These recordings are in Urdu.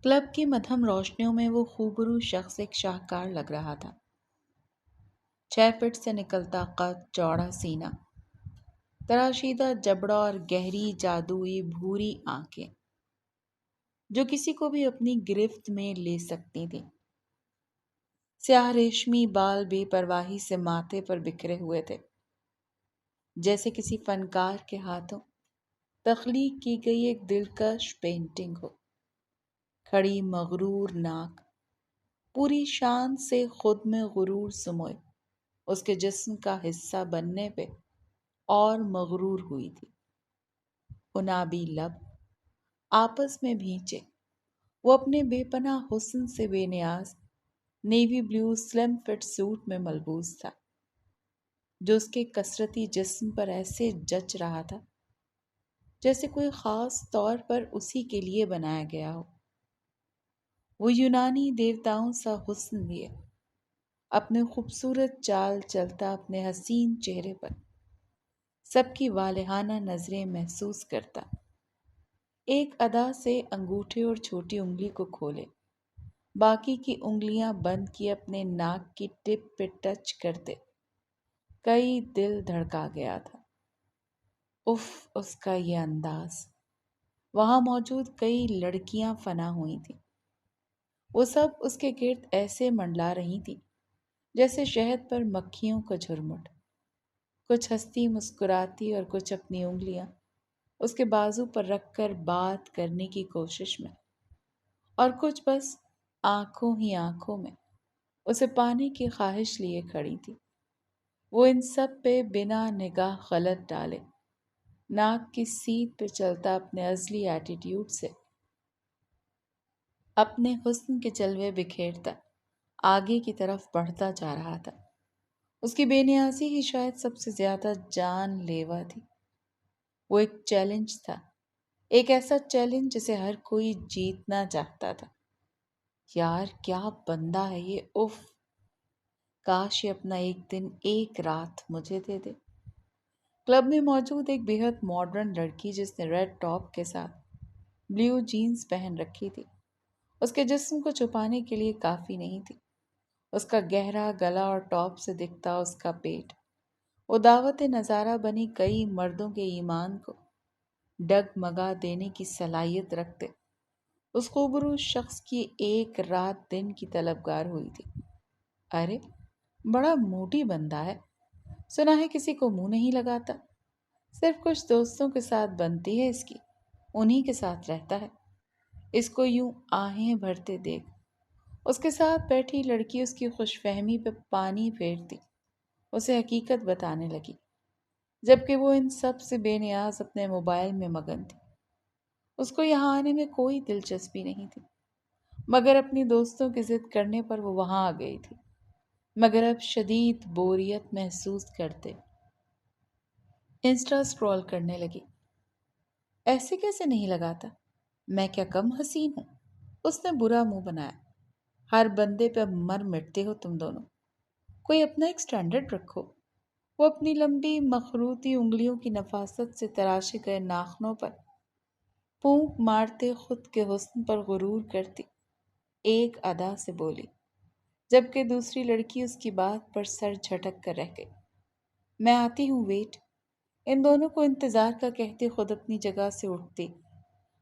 کلب کی مدھم روشنیوں میں وہ خوبرو شخص ایک شاہکار لگ رہا تھا۔ 6 فٹ سے نکلتا قد، چوڑا سینہ، تراشیدہ جبڑا اور گہری جادوئی بھوری آنکھیں جو کسی کو بھی اپنی گرفت میں لے سکتی تھیں۔ سیاہ ریشمی بال بے پرواہی سے ماتھے پر بکھرے ہوئے تھے، جیسے کسی فنکار کے ہاتھوں تخلیق کی گئی ایک دلکش پینٹنگ ہو۔ کھڑی مغرور ناک پوری شان سے خود میں غرور سموئے اس کے جسم کا حصہ بننے پہ اور مغرور ہوئی تھی۔ انابی لب آپس میں بھینچے، وہ اپنے بے پناہ حسن سے بے نیاز نیوی بلیو سلم فٹ سوٹ میں ملبوس تھا، جو اس کے کثرتی جسم پر ایسے جچ رہا تھا جیسے کوئی خاص طور پر اسی کے لیے بنایا گیا ہو۔ وہ یونانی دیوتاؤں سا حسن لیے اپنے خوبصورت چال چلتا اپنے حسین چہرے پر سب کی والہانہ نظریں محسوس کرتا، ایک ادا سے انگوٹھے اور چھوٹی انگلی کو کھولے، باقی کی انگلیاں بند کی اپنے ناک کی ٹپ پہ ٹچ کرتے کئی دل دھڑکا گیا تھا۔ اف، اس کا یہ انداز! وہاں موجود کئی لڑکیاں فنا ہوئی تھیں، وہ سب اس کے گرد ایسے منڈلا رہی تھیں جیسے شہد پر مکھیوں کا جھرمٹ، کچھ ہنستی مسکراتی اور کچھ اپنی انگلیاں اس کے بازو پر رکھ کر بات کرنے کی کوشش میں، اور کچھ بس آنکھوں ہی آنکھوں میں اسے پانے کی خواہش لیے کھڑی تھی۔ وہ ان سب پہ بنا نگاہ غلط ڈالے ناک کی سیٹ پہ چلتا اپنے ازلی ایٹیٹیوڈ سے اپنے حسن کے جلوے بکھیرتا آگے کی طرف بڑھتا جا رہا تھا۔ اس کی بے نیازی ہی شاید سب سے زیادہ جان لیوا تھی۔ وہ ایک چیلنج تھا، ایک ایسا چیلنج جسے ہر کوئی جیتنا چاہتا تھا۔ یار کیا بندہ ہے یہ! اف، کاش یہ اپنا ایک دن ایک رات مجھے دے دے۔ کلب میں موجود ایک بے حد ماڈرن لڑکی جس نے ریڈ ٹاپ کے ساتھ بلیو جینز پہن رکھی تھی، اس کے جسم کو چھپانے کے لیے کافی نہیں تھی۔ اس کا گہرا گلا اور ٹاپ سے دکھتا اس کا پیٹ وہ دعوت نظارہ بنی کئی مردوں کے ایمان کو ڈگمگا دینے کی صلاحیت رکھتے اس خوبرو شخص کی ایک رات دن کی طلبگار ہوئی تھی۔ ارے بڑا موٹی بندہ ہے، سنا ہے کسی کو منہ نہیں لگاتا، صرف کچھ دوستوں کے ساتھ بنتی ہے اس کی، انہی کے ساتھ رہتا ہے۔ اس کو یوں آہیں بھرتے دیکھ اس کے ساتھ بیٹھی لڑکی اس کی خوش فہمی پہ پانی پھیرتی اسے حقیقت بتانے لگی، جبکہ وہ ان سب سے بے نیاز اپنے موبائل میں مگن تھی۔ اس کو یہاں آنے میں کوئی دلچسپی نہیں تھی، مگر اپنی دوستوں کی ضد کرنے پر وہ وہاں آ گئی تھی۔ مگر اب شدید بوریت محسوس کرتے انسٹا سکرول کرنے لگی۔ ایسے کیسے نہیں لگاتا؟ میں کیا کم حسین ہوں؟ اس نے برا منہ بنایا۔ ہر بندے پہ مر مٹتے ہو تم دونوں، کوئی اپنا ایک سٹینڈرڈ رکھو۔ وہ اپنی لمبی مخروطی انگلیوں کی نفاست سے تراشے گئے ناخنوں پر پونک مارتے خود کے حسن پر غرور کرتی ایک ادا سے بولی، جبکہ دوسری لڑکی اس کی بات پر سر جھٹک کر رہ گئی۔ میں آتی ہوں، ویٹ۔ ان دونوں کو انتظار کا کہتے خود اپنی جگہ سے اٹھتی،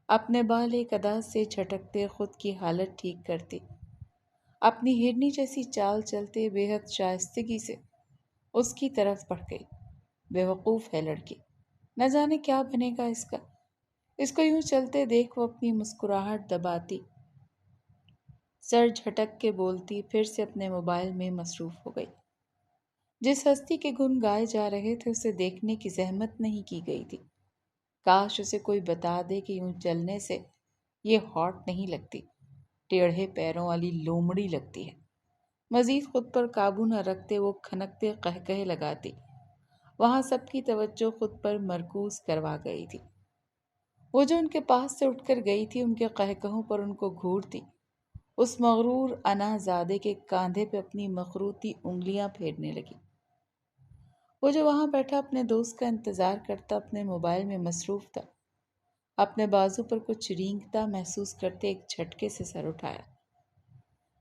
اپنے بال ایک ادا سے جھٹکتے خود کی حالت ٹھیک کرتی، اپنی ہرنی جیسی چال چلتے بے حد شائستگی سے اس کی طرف بڑھ گئی۔ بے وقوف ہے لڑکی، نہ جانے کیا بنے گا اس کا۔ اس کو یوں چلتے دیکھ وہ اپنی مسکراہٹ دباتی، سر جھٹک کے بولتی، پھر سے اپنے موبائل میں مصروف ہو گئی۔ جس ہستی کے گن گائے جا رہے تھے اسے دیکھنے کی زحمت نہیں کی گئی تھی۔ کاش اسے کوئی بتا دے کہ یوں چلنے سے یہ ہاٹ نہیں لگتی، ٹیڑھے پیروں والی لومڑی لگتی ہے۔ مزید خود پر قابو نہ رکھتے وہ کھنکتے قہقہے لگاتی، وہاں سب کی توجہ خود پر مرکوز کروا گئی تھی۔ وہ جو ان کے پاس سے اٹھ کر گئی تھی ان کے قہقہوں پر ان کو گھورتی، اس مغرور انا زادے کے کاندھے پہ اپنی مخروطی انگلیاں پھیرنے لگی۔ وہ جو وہاں بیٹھا اپنے دوست کا انتظار کرتا اپنے موبائل میں مصروف تھا، اپنے بازو پر کچھ رینگتا محسوس کرتے ایک جھٹکے سے سر اٹھایا۔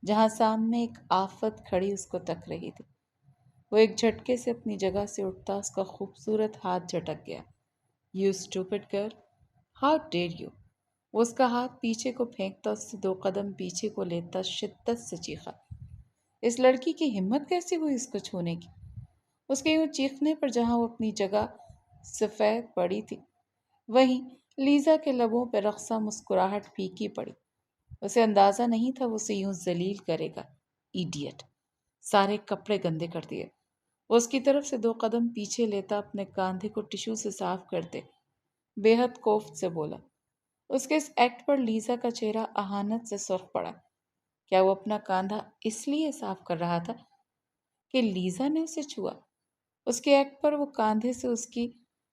جہاں سامنے ایک آفت کھڑی اس کو تک رہی تھی، وہ ایک جھٹکے سے اپنی جگہ سے اٹھتا اس کا خوبصورت ہاتھ جھٹک گیا۔ "You stupid girl! How dare you!" وہ اس کا ہاتھ پیچھے کو پھینکتا اس سے 2 قدم پیچھے کو لیتا شدت سے چیخا۔ اس لڑکی کی ہمت کیسی ہوئی اس کو چھونے کی؟ اس کے یوں چیخنے پر جہاں وہ اپنی جگہ سفید پڑی تھی، وہیں لیزا کے لبوں پہ رقصہ مسکراہٹ پھیکی پڑی۔ اسے اندازہ نہیں تھا وہ اسے یوں ذلیل کرے گا۔ ایڈیٹ! سارے کپڑے گندے کر دیے۔ وہ اس کی طرف سے 2 قدم پیچھے لیتا اپنے کاندھے کو ٹشو سے صاف کرتے بے حد کوفت سے بولا۔ اس کے اس ایکٹ پر لیزا کا چہرہ اہانت سے سرخ پڑا۔ کیا وہ اپنا کاندھا اس لیے صاف کر رہا تھا کہ لیزا نے اسے چھوا؟ اس کے ایکٹ پر وہ کاندھے سے اس کی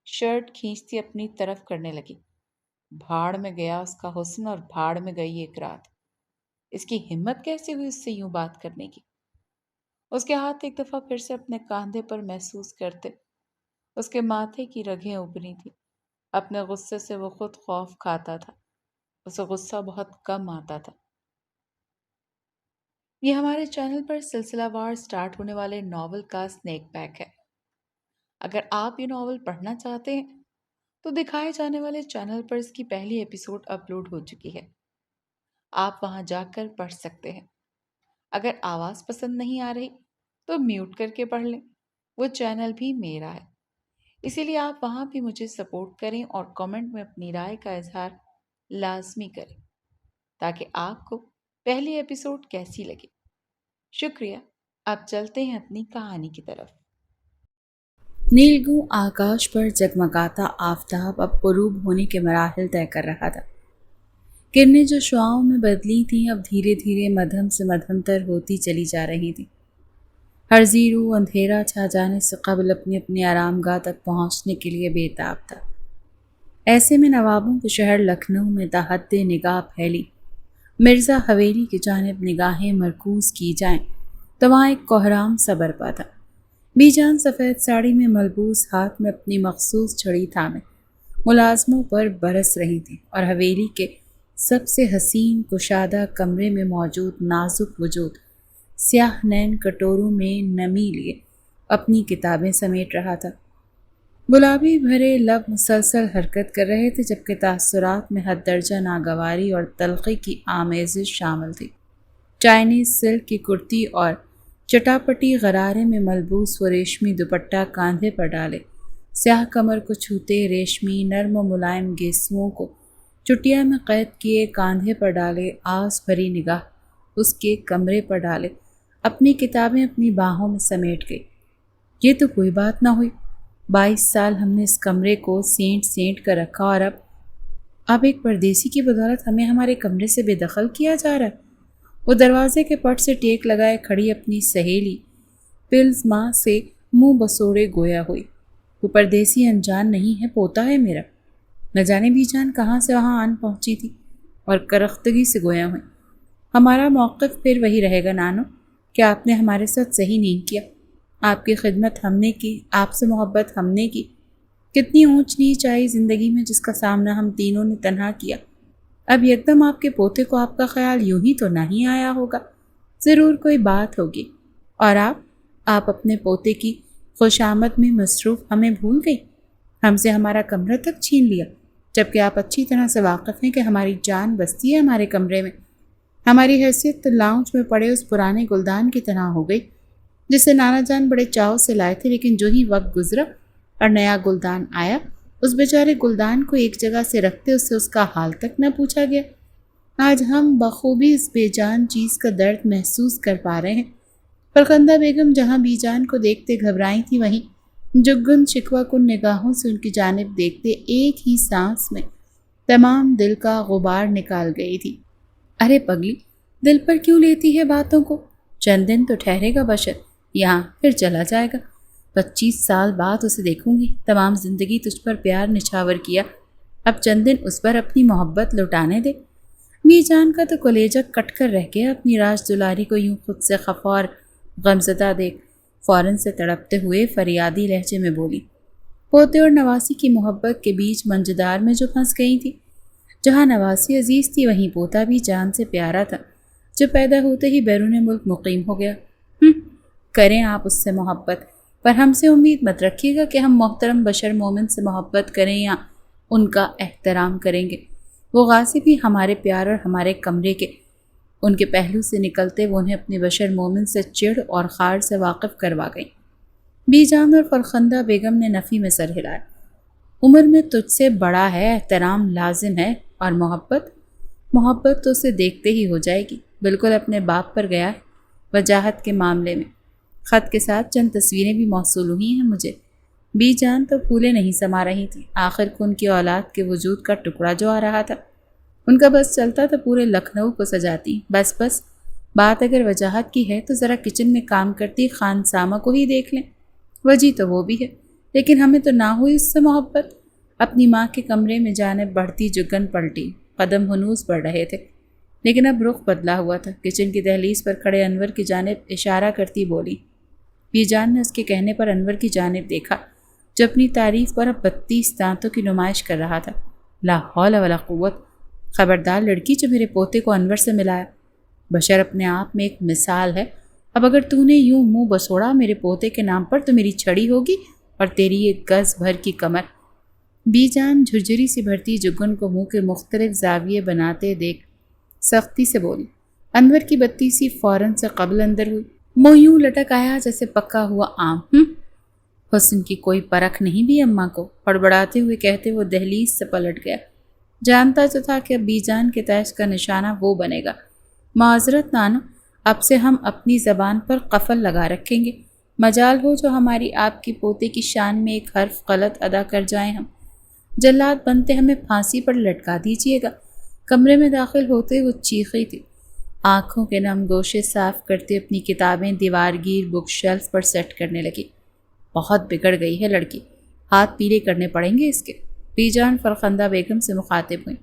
شرٹ کھینچتی اپنی طرف کرنے لگی۔ بھاڑ میں گیا اس کا حسن اور بھاڑ میں گئی ایک رات۔ اس کی ہمت کیسے ہوئی اس سے یوں بات کرنے کی؟ اس کے ہاتھ ایک دفعہ پھر سے اپنے کاندھے پر محسوس کرتے اس کے ماتھے کی رگیں ابھری تھیں۔ اپنے غصے سے وہ خود خوف کھاتا تھا۔ اسے غصہ بہت کم آتا تھا۔ یہ ہمارے چینل پر سلسلہ وار سٹارٹ ہونے والے ناول کا سنیک پیک ہے۔ اگر آپ یہ ناول پڑھنا چاہتے ہیں تو دکھائے جانے والے چینل پر اس کی پہلی ایپیسوڈ اپلوڈ ہو چکی ہے۔ آپ وہاں جا کر پڑھ سکتے ہیں۔ اگر آواز پسند نہیں آ رہی تو میوٹ کر کے پڑھ لیں۔ وہ چینل بھی میرا ہے، اسی لیے آپ وہاں بھی مجھے سپورٹ کریں اور کامنٹ میں اپنی رائے کا اظہار لازمی کریں تاکہ آپ کو پہلی ایپیسوڈ کیسی لگی۔ شکریہ۔ اب چلتے ہیں اپنی کہانی کی طرف۔ نیلگوں آکاش پر جگمگاتا آفتاب اب غروب ہونے کے مراحل طے کر رہا تھا۔ کرنیں جو شعاؤں میں بدلی تھیں اب دھیرے دھیرے مدھم سے مدھم تر ہوتی چلی جا رہی تھیں۔ ہر زیرو اندھیرا چھا جانے سے قبل اپنی اپنی آرام گاہ تک پہنچنے کے لیے بے تاب تھا۔ ایسے میں نوابوں کے شہر لکھنؤ میں تحت نگاہ پھیلی مرزا حویلی کی جانب نگاہیں مرکوز کی جائیں تو وہاں ایک کوہرام سا برپا تھا۔ بی جان سفید ساڑی میں ملبوس ہاتھ میں اپنی مخصوص چھڑی تھامے ملازموں پر برس رہی تھی اور حویلی کے سب سے حسین کشادہ کمرے میں موجود نازک وجود سیاہ نین کٹوروں میں نمی لیے اپنی کتابیں سمیٹ رہا تھا۔ گلابی بھرے لب مسلسل حرکت کر رہے تھے جبکہ تاثرات میں حد درجہ ناگواری اور تلخی کی آمیزش شامل تھی۔ چائنیز سلک کی کرتی اور چٹاپٹی غرارے میں ملبوس وہ ریشمی دوپٹہ کاندھے پر ڈالے سیاہ کمر کو چھوتے ریشمی نرم و ملائم گیسوؤں کو چٹیا میں قید کیے کاندھے پر ڈالے آس بھری نگاہ اس کے کمرے پر ڈالے اپنی کتابیں اپنی باہوں میں سمیٹ گئی۔ یہ تو کوئی بات نہ ہوئی، 22 سال ہم نے اس کمرے کو سینٹ سینٹ کر رکھا اور اب ایک پردیسی کی بدولت ہمیں ہمارے کمرے سے بے دخل کیا جا رہا ہے۔ وہ دروازے کے پٹ سے ٹیک لگائے کھڑی اپنی سہیلی پلز ماں سے منہ بسوڑے گویا ہوئی۔ وہ پردیسی انجان نہیں ہے، پوتا ہے میرا۔ نہ جانے بھی جان کہاں سے وہاں آن پہنچی تھی اور کرختگی سے گویا ہوئی۔ ہمارا موقف پھر وہی رہے گا نانو کہ آپ نے ہمارے ساتھ صحیح نہیں کیا۔ آپ کی خدمت ہم نے کی، آپ سے محبت ہم نے کی۔ کتنی اونچ نیچ آئی زندگی میں جس کا سامنا ہم تینوں نے تنہا کیا۔ اب یکدم آپ کے پوتے کو آپ کا خیال یوں ہی تو نہیں آیا ہوگا، ضرور کوئی بات ہوگی، اور آپ اپنے پوتے کی خوش آمد میں مصروف ہمیں بھول گئی، ہم سے ہمارا کمرہ تک چھین لیا، جبکہ آپ اچھی طرح سے واقف ہیں کہ ہماری جان بستی ہے ہمارے کمرے میں۔ ہماری حیثیت تو لاؤنج میں پڑے اس پرانے گلدان کی طرح ہو گئی جسے نانا جان بڑے چاؤ سے لائے تھے، لیکن جو ہی وقت گزرا اور نیا گلدان آیا اس بیچارے گلدان کو ایک جگہ سے رکھتے اس کا حال تک نہ پوچھا گیا۔ آج ہم بخوبی اس بے جان چیز کا درد محسوس کر پا رہے ہیں۔ فرخندہ بیگم جہاں بی جان کو دیکھتے گھبرائی تھی وہیں جگن شکوہ کن نگاہوں سے ان کی جانب دیکھتے ایک ہی سانس میں تمام دل کا غبار نکال گئی تھی۔ ارے پگلی، دل پر کیوں لیتی ہے باتوں کو؟ چند دن تو ٹھہرے گا بشر یہاں، پھر چلا جائے گا۔ 25 سال بعد اسے دیکھوں گی، تمام زندگی تجھ پر پیار نچھاور کیا، اب چند دن اس پر اپنی محبت لٹانے دے۔ بی جان کا تو کلیجہ کٹ کر رہ گیا اپنی راج دلاری کو یوں خود سے خفا اور غمزدہ دیکھ، فوراً سے تڑپتے ہوئے فریادی لہجے میں بولی۔ پوتے اور نواسی کی محبت کے بیچ منجدار میں جو پھنس گئی تھی جہاں نواسی عزیز تھی وہیں پوتا بھی جان سے پیارا تھا، جو پیدا ہوتے ہی بیرون ملک مقیم ہو گیا۔ کریں آپ اس سے محبت، پر ہم سے امید مت رکھیے گا کہ ہم محترم بشر مومن سے محبت کریں یا ان کا احترام کریں گے۔ وہ غاصب ہی ہمارے پیار اور ہمارے کمرے کے ان کے پہلو سے نکلتے وہ انہیں اپنے بشر مومن سے چڑ اور خار سے واقف کروا گئیں۔ بی جان اور فرخندہ بیگم نے نفی میں سر ہلایا۔ عمر میں تجھ سے بڑا ہے، احترام لازم ہے، اور محبت تو اسے دیکھتے ہی ہو جائے گی، بالکل اپنے باپ پر گیا ہے۔ وجاہت کے معاملے میں خط کے ساتھ چند تصویریں بھی موصول ہوئی ہیں مجھے۔ بی جان تو پھولے نہیں سما رہی تھی، آخر کو ان کی اولاد کے وجود کا ٹکڑا جو آ رہا تھا، ان کا بس چلتا تو پورے لکھنؤ کو سجاتی۔ بس بات اگر وجاہت کی ہے تو ذرا کچن میں کام کرتی خان سامہ کو ہی دیکھ لیں، وجہ تو وہ بھی ہے، لیکن ہمیں تو نہ ہوئی اس سے محبت۔ اپنی ماں کے کمرے میں جانب بڑھتی جگن پلٹی، قدم ہنوز بڑھ رہے تھے، لیکن اب رخ بدلا ہوا تھا۔ کچن کی دہلیز پر کھڑے انور کی جانب اشارہ کرتی بولی۔ بی جان نے اس کے کہنے پر انور کی جانب دیکھا، جو اپنی تعریف پر اب 32 دانتوں کی نمائش کر رہا تھا۔ لا حول ولا قوت، خبردار لڑکی جو میرے پوتے کو انور سے ملایا۔ بشر اپنے آپ میں ایک مثال ہے، اب اگر تو نے یوں منہ بسوڑا میرے پوتے کے نام پر تو میری چھڑی ہوگی اور تیری ایک گز بھر کی کمر۔ بی جان جھرجھری سی بھرتی جگن کو منہ کے مختلف زاویے بناتے دیکھ سختی سے بولی۔ انور کی بتی سی فوراً سے قبل اندر ہوئی، منہ یوں لٹک آیا جیسے پکا ہوا آم۔ حسن کی کوئی پرکھ نہیں بھی اماں کو، بڑبڑاتے ہوئے کہتے وہ دہلیز سے پلٹ گیا۔ جانتا جو تھا کہ اب بی جان کے تیش کا نشانہ وہ بنے گا۔ معذرت نانو، اب سے ہم اپنی زبان پر قفل لگا رکھیں گے، مجال ہو جو ہماری آپ کی پوتے کی شان میں ایک حرف غلط ادا کر جائیں ہم، جلاد بنتے ہمیں پھانسی پر لٹکا دیجیے گا۔ کمرے میں داخل ہوتے وہ چیخی تھی، آنکھوں کے نم گوشے صاف کرتے اپنی کتابیں دیوار گیر بک شیلف پر سیٹ کرنے لگی۔ بہت بگڑ گئی ہے لڑکی، ہاتھ پیلے کرنے پڑیں گے اس کے۔ بی جان فرخندہ بیگم سے مخاطب ہوئیں،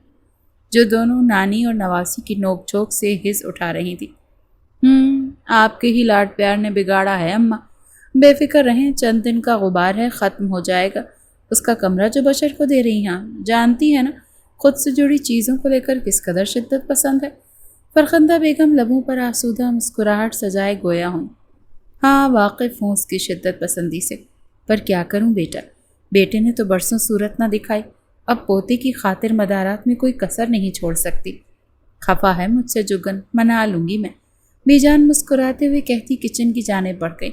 جو دونوں نانی اور نواسی کی نوک جھوک سے حس اٹھا رہی تھی۔ آپ کے ہی لاڈ پیار نے بگاڑا ہے اماں، بے فکر رہیں، چند دن کا غبار ہے، ختم ہو جائے گا۔ اس کا کمرہ جو بشر کو دے رہی ہیں، جانتی ہے نا خود سے جڑی چیزوں کو لے کر کس قدر شدت پسند ہے۔ فرخندہ بیگم لبوں پر آسودہ مسکراہٹ سجائے گویا ہوں۔ ہاں واقف ہوں اس کی شدت پسندی سے، پر کیا کروں بیٹا، بیٹے نے تو برسوں صورت نہ دکھائی، اب پوتے کی خاطر مدارات میں کوئی کسر نہیں چھوڑ سکتی۔ خفا ہے مجھ سے جگن، منا لوں گی میں، بی جان مسکراتے ہوئے کہتی کچن کی جانب بڑھ گئی۔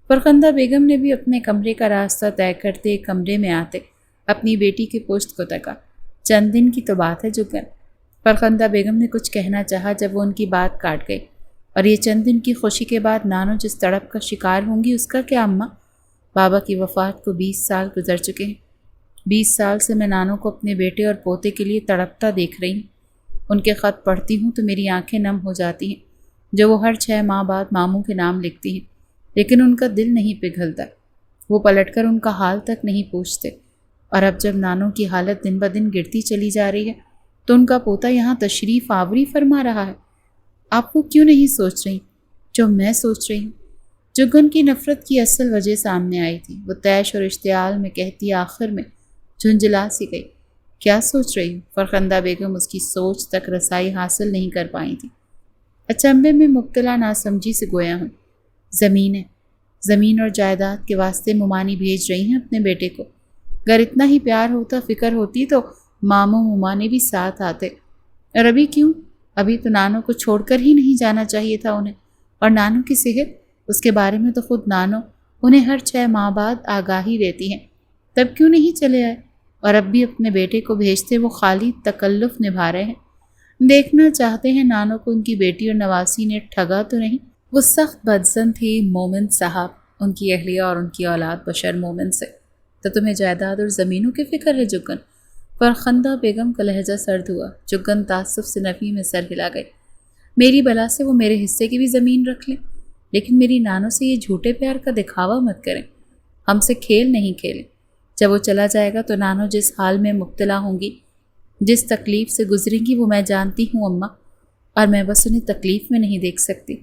فرخندہ بیگم نے بھی اپنے کمرے کا راستہ طے کرتے کمرے میں آتے اپنی بیٹی کے پشت کو تکا۔ چند دن کی تو بات ہے جگن، فرخندہ بیگم نے کچھ کہنا چاہا جب وہ ان کی بات کاٹ گئی۔ اور یہ چند دن کی خوشی کے بعد نانو جس تڑپ کا شکار ہوں گی اس کا کیا اماں؟ بابا کی وفات کو 20 سال گزر چکے ہیں۔ 20 سال سے میں نانو کو اپنے بیٹے اور پوتے کے لیے تڑپتا دیکھ رہی ہوں۔ ان کے خط پڑھتی ہوں تو میری آنکھیں نم ہو جاتی ہیں، جو وہ ہر 6 ماہ بعد ماموں کے نام لکھتی ہیں، لیکن ان کا دل نہیں پگھلتا، وہ پلٹ کر ان کا حال تک نہیں پوچھتے۔ اور اب جب نانو کی حالت دن بدن گرتی چلی جا رہی ہے تو ان کا پوتا یہاں تشریف آوری فرما رہا ہے۔ آپ وہ کیوں نہیں سوچ رہی جو میں سوچ رہی ہوں؟ جگن کی نفرت کی اصل وجہ سامنے آئی تھی۔ وہ تیش اور اشتعال میں کہتی آخر میں جھنجھلا سی گئی، کیا سوچ رہی ہوں؟ فرخندہ بیگم اس کی سوچ تک رسائی حاصل نہیں کر پائی تھی، اچنبے میں مبتلا ناسمجھی سے گویا ہوں۔ زمین اور جائیداد کے واسطے ممانی بھیج رہی ہیں اپنے بیٹے کو، اگر اتنا ہی پیار ہوتا فکر ہوتی تو ماموں ممانے بھی ساتھ آتے، اور ابھی کیوں؟ ابھی تو نانو کو چھوڑ کر ہی نہیں جانا چاہیے تھا انہیں۔ اور نانو کی صحت، اس کے بارے میں تو خود نانو انہیں ہر 6 ماہ بعد آگاہی دیتی ہیں، تب کیوں نہیں چلے آئے؟ اور اب بھی اپنے بیٹے کو بھیجتے وہ خالی تکلف نبھا رہے ہیں۔ دیکھنا چاہتے ہیں نانو کو ان کی بیٹی اور نواسی نے ٹھگا تو نہیں۔ وہ سخت بدظن تھی مومن صاحب، ان کی اہلیہ اور ان کی اولاد بشر مومن سے۔ تو تمہیں جائیداد اور زمینوں کی فکر ہے جگن؟ فرخندہ بیگم کا لہجہ سرد ہوا۔ جگن تعصب سے نفی میں سر ہلا گئی۔ میری بلا سے وہ میرے حصے کی بھی زمین رکھ لیں، لیکن میری نانو سے یہ جھوٹے پیار کا دکھاوا مت کریں، ہم سے کھیل نہیں کھیلیں۔ جب وہ چلا جائے گا تو نانو جس حال میں مبتلا ہوں گی، جس تکلیف سے گزریں گی وہ میں جانتی ہوں اماں، اور میں بس انہیں تکلیف میں نہیں دیکھ سکتی،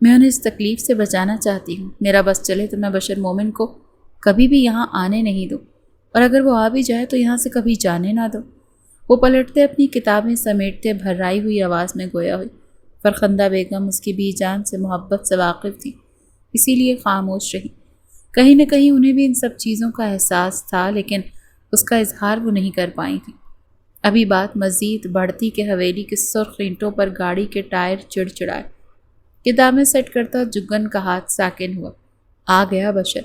میں انہیں اس تکلیف سے بچانا چاہتی ہوں۔ میرا بس چلے تو میں بشر مومن کو کبھی بھی یہاں آنے نہیں دوں، اور اگر وہ آ بھی جائے تو یہاں سے کبھی جانے نہ دو۔ وہ پلٹتے اپنی کتابیں سمیٹتے بھرائی ہوئی آواز میں گویا ہوئی۔ فرخندہ بیگم اس کی بی جان سے محبت سے واقف تھی، اسی لیے خاموش رہی۔ کہیں نہ کہیں انہیں بھی ان سب چیزوں کا احساس تھا، لیکن اس کا اظہار وہ نہیں کر پائی تھی۔ ابھی بات مزید بڑھتی کہ حویلی کے سرخ اینٹوں پر گاڑی کے ٹائر چڑچڑائے۔ کتابیں سیٹ کرتا جگن کا ہاتھ ساکن ہوا۔ آ گیا بشر۔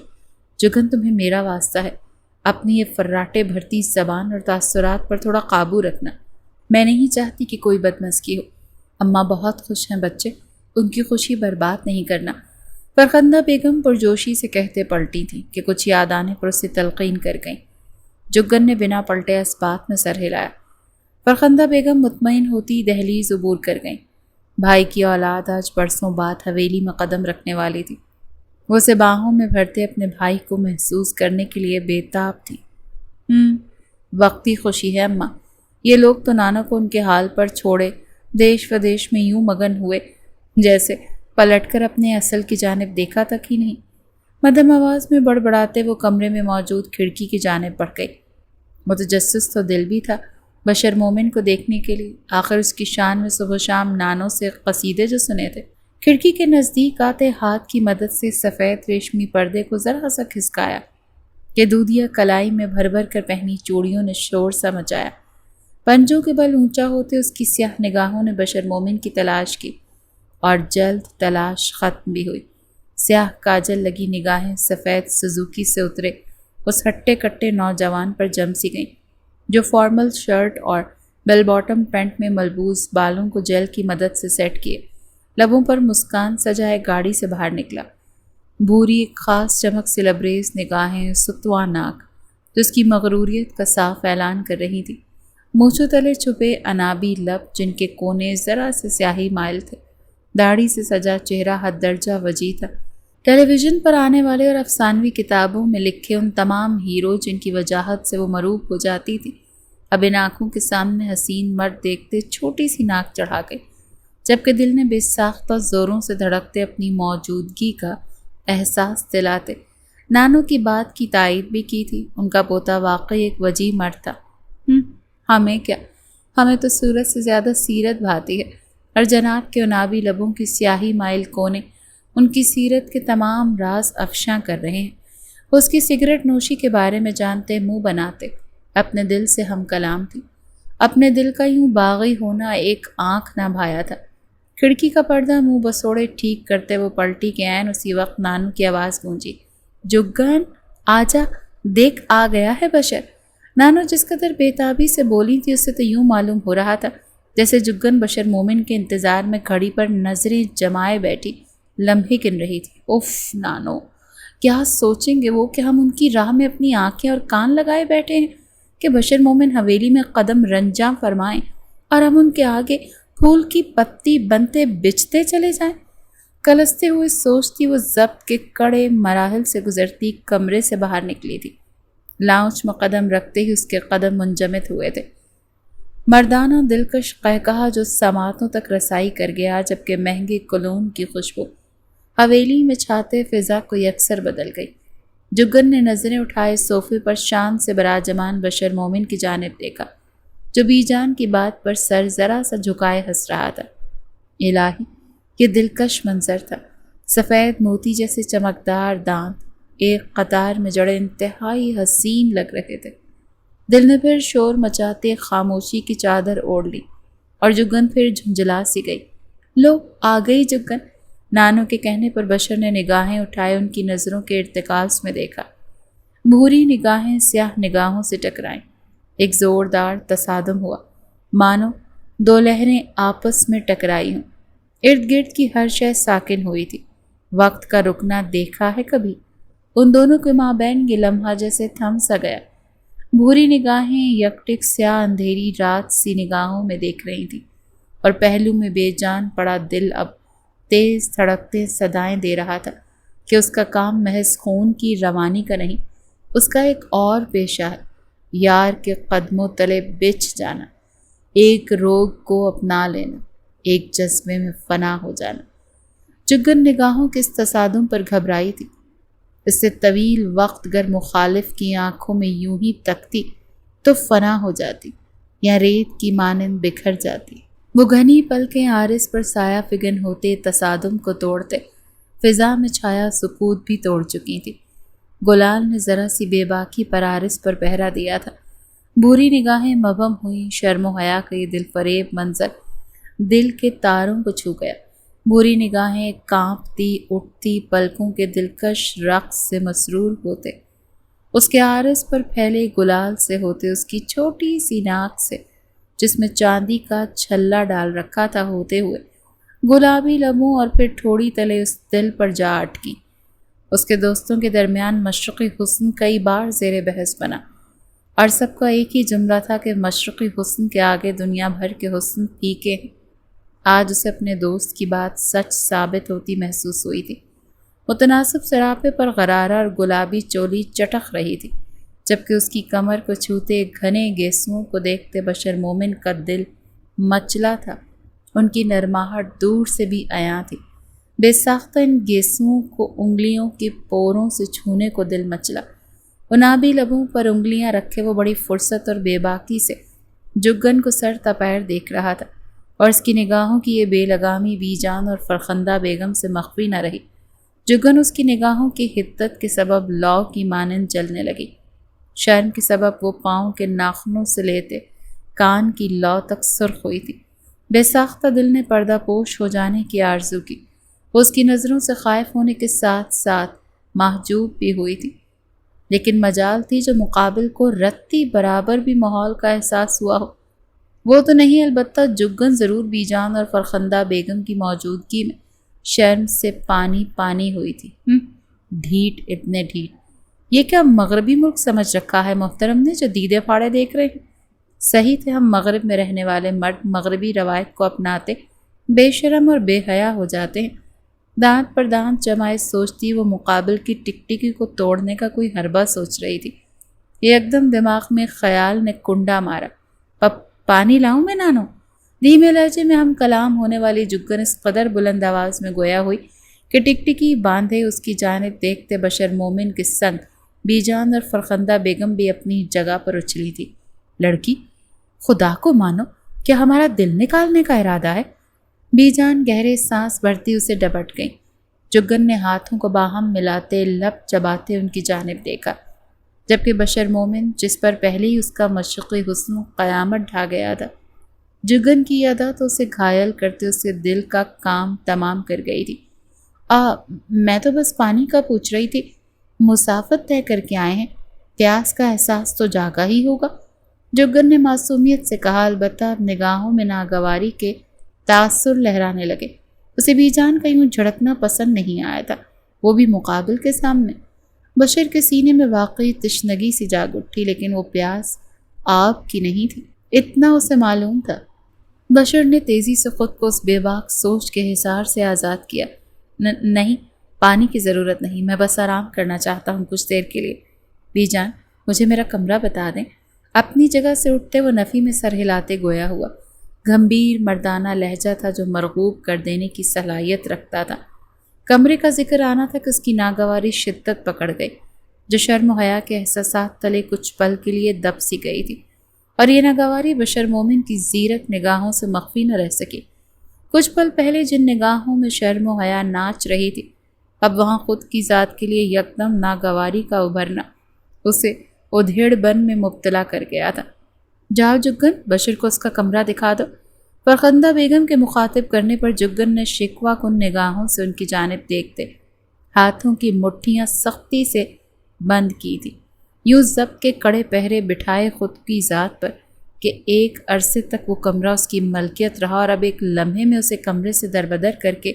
جگن، تمہیں میرا واسطہ ہے، اپنی یہ فراٹے بھرتی زبان اور تاثرات پر تھوڑا قابو رکھنا۔ میں نہیں چاہتی کہ کوئی بدمزگی ہو۔ اماں بہت خوش ہیں بچے، ان کی خوشی برباد نہیں کرنا۔ فرخندہ بیگم پرجوشی سے کہتے پلٹی تھیں کہ کچھ یاد آنے پر اسے تلقین کر گئیں۔ جگن نے بنا پلٹے اس بات میں سر ہلایا۔ فرخندہ بیگم مطمئن ہوتی دہلیز عبور کر گئیں۔ بھائی کی اولاد آج برسوں بعد حویلی میں قدم رکھنے والی تھی۔ وہ اسے باہوں میں بھرتے اپنے بھائی کو محسوس کرنے کے لیے بے تاب تھی۔ وقتی خوشی ہے اماں، یہ لوگ تو نانا کو ان کے حال پر چھوڑے دیش و دیش میں یوں مگن ہوئے جیسے پلٹ کر اپنے اصل کی جانب دیکھا تک ہی نہیں۔ مدھم آواز میں بڑبڑاتے وہ کمرے میں موجود کھڑکی کی جانب بڑھ گئی۔ متجسس تو دل بھی تھا بشر مومن کو دیکھنے کے لیے، آخر اس کی شان میں صبح شام نانوں سے قصیدے جو سنے تھے۔ کھڑکی کے نزدیک آتے ہاتھ کی مدد سے سفید ریشمی پردے کو ذرا سا کھسکایا کہ دودھیا کلائی میں بھر بھر کر پہنی چوڑیوں نے شور سا مچایا۔ پنجوں کے بل اونچا ہوتے اس کی سیاہ نگاہوں نے بشر مومن کی تلاش کی، اور جلد تلاش ختم بھی ہوئی۔ سیاہ کاجل لگی نگاہیں سفید سزوکی سے اترے اس ہٹے کٹے نوجوان پر جم سی گئیں، جو فارمل شرٹ اور بیل باٹم پینٹ میں ملبوس بالوں کو جیل کی مدد سے سیٹ کیے لبوں پر مسکان سجائے گاڑی سے باہر نکلا۔ بھوری ایک خاص چمک سے لبریز نگاہیں ستوا ناک جو اس کی مغروریت کا صاف اعلان کر رہی تھی، مونچھوں تلے چھپے انابی لب جن کے کونے ذرا سے سیاہی مائل تھے، داڑھی سے سجا چہرہ حد درجہ وجیح تھا۔ ٹیلی ویژن پر آنے والے اور افسانوی کتابوں میں لکھے ان تمام ہیرو جن کی وجاہت سے وہ مروب ہو جاتی تھی، اب ان آنکھوں کے سامنے حسین مرد دیکھتے چھوٹی سی ناک چڑھا گئی، جبکہ دل نے بے ساختہ زوروں سے دھڑکتے اپنی موجودگی کا احساس دلاتے نانوں کی بات کی تائید بھی کی تھی۔ ان کا پوتا واقعی ایک وجیح مرد تھا۔ ہمیں کیا، ہمیں تو سورج سے زیادہ سیرت بھاتی ہے، اور جناب کے انابی لبوں کی سیاہی مائل کونے ان کی سیرت کے تمام راز افشاں کر رہے ہیں۔ اس کی سگریٹ نوشی کے بارے میں جانتے منہ بناتے، اپنے دل سے ہم کلام تھی۔ اپنے دل کا یوں باغی ہونا ایک آنکھ نہ بھایا تھا۔ کھڑکی کا پردہ منہ بسوڑے ٹھیک کرتے وہ پلٹی کے عین اسی وقت نانو کی آواز گونجی، جگن آجا، دیکھ آ گیا ہے بشر۔ نانو جس قدر بےتابی سے بولی تھی، اسے تو یوں معلوم ہو رہا تھا جیسے جگن بشر مومن کے انتظار میں گھڑی پر نظریں جمائے بیٹھی لمحے گن رہی تھی۔ اف نانو، کیا سوچیں گے وہ کہ ہم ان کی راہ میں اپنی آنکھیں اور کان لگائے بیٹھے ہیں کہ بشر مومن حویلی میں قدم رنجاں فرمائیں اور ہم ان کے آگے پھول کی پتی بنتے بچتے چلے جائیں۔ کلستے ہوئے سوچتی وہ ضبط کے کڑے مراحل سے گزرتی کمرے سے باہر نکلی تھی۔ لاؤنج میں قدم رکھتے ہی اس کے قدم منجمد ہوئے تھے۔ مردانہ دلکش قہقہا جو سماعتوں تک رسائی کر گیا، جبکہ مہنگے کلون کی خوشبو حویلی میں چھاتے فضا کو یکسر بدل گئی۔ جگن نے نظریں اٹھائے صوفے پر شان سے براجمان بشر مومن کی جانب دیکھا، جو بی جان کی بات پر سر ذرا سا جھکائے ہنس رہا تھا۔ الہی، یہ دلکش منظر تھا۔ سفید موتی جیسے چمکدار دانت ایک قطار میں جڑے انتہائی حسین لگ رہے تھے۔ دل نے پھر شور مچاتے خاموشی کی چادر اوڑھ لی، اور جگن پھر جھنجھلا سی گئی۔ لو آ گئی جگن۔ نانو کے کہنے پر بشر نے نگاہیں اٹھائے ان کی نظروں کے ارتکاز میں دیکھا۔ بھوری نگاہیں سیاہ نگاہوں سے ٹکرائیں، ایک زوردار تصادم ہوا، مانو دو لہریں آپس میں ٹکرائی ہوں۔ ارد گرد کی ہر شے ساکن ہوئی تھی۔ وقت کا رکنا دیکھا ہے کبھی؟ ان دونوں کے مابین یہ لمحہ جیسے تھم سا گیا۔ بھوری نگاہیں یکٹک سیاہ اندھیری رات سی نگاہوں میں دیکھ رہی تھیں، اور پہلو میں بے جان پڑا دل اب تیز دھڑکتے صدائیں دے رہا تھا کہ اس کا کام محض خون کی روانی کا نہیں، اس کا ایک اور پیشہ ہے، یار کے قدموں تلے بچھ جانا، ایک روگ کو اپنا لینا، ایک جذبے میں فنا ہو جانا۔ جگن نگاہوں کے اس تصادم پر گھبرائی تھی۔ اس سے طویل وقت گر مخالف کی آنکھوں میں یوں ہی تکتی تو فنا ہو جاتی، یا ریت کی مانند بکھر جاتی۔ وہ گھنی پلکیں عارض پر سایہ فگن ہوتے تصادم کو توڑتے فضا میں چھایا سکوت بھی توڑ چکی تھی۔ گلال نے ذرا سی بے باکی پر عارض پر پہرا دیا تھا۔ بری نگاہیں مبہم ہوئیں، شرم و حیا کا یہ دل فریب منظر دل کے تاروں کو چھو گیا۔ بری نگاہیں کانپتی اٹھتی پلکوں کے دلکش رقص سے مسرور ہوتے، اس کے عارض پر پھیلے گلال سے ہوتے، اس کی چھوٹی سی ناک سے جس میں چاندی کا چھلا ڈال رکھا تھا ہوتے ہوئے، گلابی لبوں اور پھر ٹھوڑی تلے اس دل پر جا اٹکی۔ اس کے دوستوں کے درمیان مشرقی حسن کئی بار زیر بحث بنا، اور سب کا ایک ہی جملہ تھا کہ مشرقی حسن کے آگے دنیا بھر کے حسن پھیکے ہیں۔ آج اسے اپنے دوست کی بات سچ ثابت ہوتی محسوس ہوئی تھی۔ متناسب سراپے پر غرارہ اور گلابی چولی چٹخ رہی تھی، جبکہ اس کی کمر کو چھوتے گھنے گیسوؤں کو دیکھتے بشر مومن کا دل مچلا تھا۔ ان کی نرماہٹ دور سے بھی عیاں تھی۔ بے ساختہ ان گیسوؤں کو انگلیوں کے پوروں سے چھونے کو دل مچلا۔ انابی لبوں پر انگلیاں رکھے وہ بڑی فرصت اور بے باکی سے جگن کو سر تپیر دیکھ رہا تھا، اور اس کی نگاہوں کی یہ بے لگامی بی جان اور فرخندہ بیگم سے مخفی نہ رہی۔ جگن اس کی نگاہوں کی حدت کے سبب لو کی مانند جلنے لگی۔ شرم کے سبب وہ پاؤں کے ناخنوں سے لیتے کان کی لو تک سرخ ہوئی تھی۔ بے ساختہ دل نے پردہ پوش ہو جانے کی آرزو کی۔ وہ اس کی نظروں سے خائف ہونے کے ساتھ ساتھ محجوب بھی ہوئی تھی، لیکن مجال تھی جو مقابل کو رتی برابر بھی ماحول کا احساس ہوا ہو۔ وہ تو نہیں، البتہ جگن ضرور بی جان اور فرخندہ بیگم کی موجودگی میں شرم سے پانی پانی ہوئی تھی۔ ڈھیٹ ابن ڈھیٹ، یہ کیا مغربی ملک سمجھ رکھا ہے محترم نے جو دیدے پھاڑے دیکھ رہے ہیں؟ صحیح تھے، ہم مغرب میں رہنے والے مرد مغربی روایت کو اپناتے بے شرم اور بے حیا ہو جاتے ہیں۔ دانت پر دانت جمائے سوچتی وہ مقابل کی ٹکٹکی کو توڑنے کا کوئی حربہ سوچ رہی تھی۔ ایک دم دماغ میں خیال نے کنڈا مارا۔ پانی لاؤں میں نانو؟ دھیمے لہجے میں ہم کلام ہونے والی جگن اس قدر بلند آواز میں گویا ہوئی کہ ٹکٹکی باندھے اس کی جانب دیکھتے بشر مومن کے سنگ بی جان اور فرخندہ بیگم بھی اپنی جگہ پر اچھلی تھی۔ لڑکی، خدا کو مانو، کیا ہمارا دل نکالنے کا ارادہ ہے؟ بی جان گہرے سانس بھرتی اسے ڈپٹ گئی۔ جگن نے ہاتھوں کو باہم ملاتے لب چباتے ان کی جانب دیکھا، جبکہ بشر مومن جس پر پہلے ہی اس کا مشرقی حسن قیامت ڈھا گیا تھا، جگن کی ادا تو اسے گھائل کرتے اسے دل کا کام تمام کر گئی تھی۔ میں تو بس پانی کا پوچھ رہی تھی، مسافت طے کر کے آئے ہیں، پیاس کا احساس تو جاگا ہی ہوگا، جگن نے معصومیت سے کہا، البتہ اب نگاہوں میں ناگواری کے تاثر لہرانے لگے۔ اسے بی جان کا یوں جھڑکنا پسند نہیں آیا تھا، وہ بھی مقابل کے سامنے۔ بشر کے سینے میں واقعی تشنگی سی جاگ اٹھی، لیکن وہ پیاس آپ کی نہیں تھی، اتنا اسے معلوم تھا۔ بشر نے تیزی سے خود کو اس بے باک سوچ کے حصار سے آزاد کیا۔ نہیں، پانی کی ضرورت نہیں، میں بس آرام کرنا چاہتا ہوں کچھ دیر کے لیے۔ بی جان، مجھے میرا کمرہ بتا دیں۔ اپنی جگہ سے اٹھتے وہ نفی میں سر ہلاتے گویا ہوا۔ گمبھیر مردانہ لہجہ تھا جو مرغوب کر دینے کی صلاحیت رکھتا تھا۔ کمرے کا ذکر آنا تھا کہ اس کی ناگواری شدت پکڑ گئی، جو شرم و حیا کے احساسات تلے کچھ پل کے لیے دب سی گئی تھی، اور یہ ناگواری بشر مومن کی زیرک نگاہوں سے مخفی نہ رہ سکی۔ کچھ پل پہلے جن نگاہوں میں شرم و حیا ناچ رہی تھی، اب وہاں خود کی ذات کے لیے یکدم ناگواری کا ابھرنا اسے ادھیڑ بن میں مبتلا کر گیا تھا۔ جاؤ جگن، بشر کو اس کا کمرہ دکھا دو۔ فرخندہ بیگم کے مخاطب کرنے پر جگن نے شکوہ کن نگاہوں سے ان کی جانب دیکھتے ہاتھوں کی مٹھیاں سختی سے بند کی تھی، یوں ضبط کے کڑے پہرے بٹھائے خود کی ذات پر کہ ایک عرصے تک وہ کمرہ اس کی ملکیت رہا، اور اب ایک لمحے میں اسے کمرے سے دربدر کر کے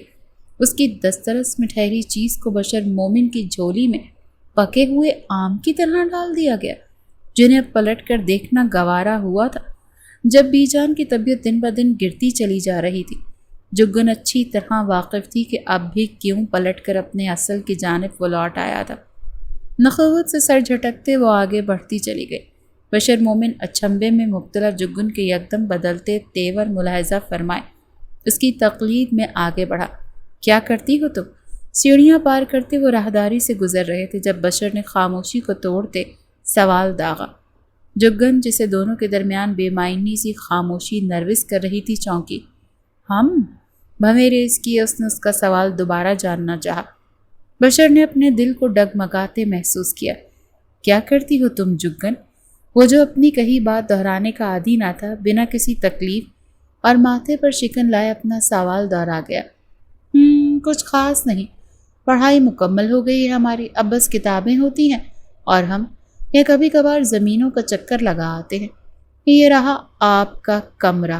اس کی دسترس میں ٹھہری چیز کو بشر مومن کی جھولی میں پکے ہوئے آم کی طرح ڈال دیا گیا، جنہیں اب پلٹ کر دیکھنا گوارا ہوا تھا۔ جب بی جان کی طبیعت دن بدن گرتی چلی جا رہی تھی، جگن اچھی طرح واقف تھی کہ اب بھی کیوں پلٹ کر اپنے اصل کی جانب وہ لوٹ آیا تھا۔ نخوت سے سر جھٹکتے وہ آگے بڑھتی چلی گئی۔ بشر مومن اچھمبے میں مبتلا جگن کے یکدم بدلتے تیور ملاحظہ فرمائے اس کی تقلید میں آگے بڑھا۔ کیا کرتی ہو تم؟ سیڑھیاں پار کرتے وہ راہداری سے گزر رہے تھے جب بشر نے خاموشی کو توڑتے سوال داغا۔ جگن جسے دونوں کے درمیان بے معنی سی خاموشی نروس کر رہی تھی چونکی۔ ہم بھویں کی اس نے اس کا سوال دوبارہ جاننا چاہا۔ بشر نے اپنے دل کو ڈگمگاتے محسوس کیا۔ کیا کرتی ہو تم جگن؟ وہ جو اپنی کہی بات دہرانے کا عادی نہ تھا، بنا کسی تکلیف اور ماتھے پر شکن لائے اپنا سوال دہرا گیا۔ کچھ خاص نہیں، پڑھائی مکمل ہو گئی ہے ہماری، اب بس کتابیں ہوتی ہیں اور ہم یا کبھی کبھار زمینوں کا چکر لگا آتے ہیں۔ یہ رہا آپ کا کمرہ۔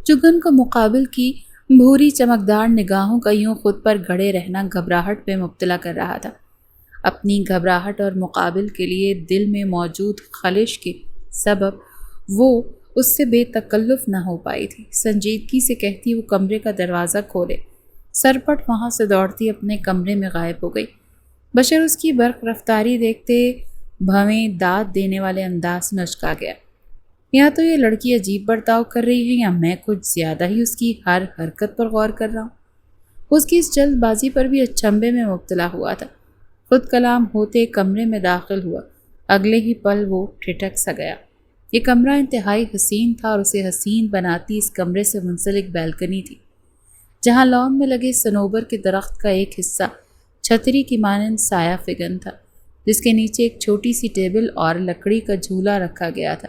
جگن کو مقابل کی بھوری چمکدار نگاہوں کا یوں خود پر گڑے رہنا گھبراہٹ پہ مبتلا کر رہا تھا۔ اپنی گھبراہٹ اور مقابل کے لیے دل میں موجود خلش کے سبب وہ اس سے بے تکلف نہ ہو پائی تھی۔ سنجیدگی سے کہتی وہ کمرے کا دروازہ کھولے، سرپٹ وہاں سے دوڑتی اپنے کمرے میں غائب ہو گئی۔ بشر اس کی برق رفتاری دیکھتے بھویں داد دینے والے انداز میں اچکا گیا۔ یا تو یہ لڑکی عجیب برتاؤ کر رہی ہے یا میں کچھ زیادہ ہی اس کی ہر حرکت پر غور کر رہا ہوں۔ اس کی اس جلد بازی پر بھی اچنبھے میں مبتلا ہوا تھا۔ خود کلام ہوتے کمرے میں داخل ہوا، اگلے ہی پل وہ ٹھٹک سا گیا۔ یہ کمرہ انتہائی حسین تھا اور اسے حسین بناتی اس کمرے سے منسلک بیلکنی تھی، جہاں لان میں لگے صنوبر کے درخت کا ایک حصہ چھتری کی مانند سایہ فگن تھا، جس کے نیچے ایک چھوٹی سی ٹیبل اور لکڑی کا جھولا رکھا گیا تھا،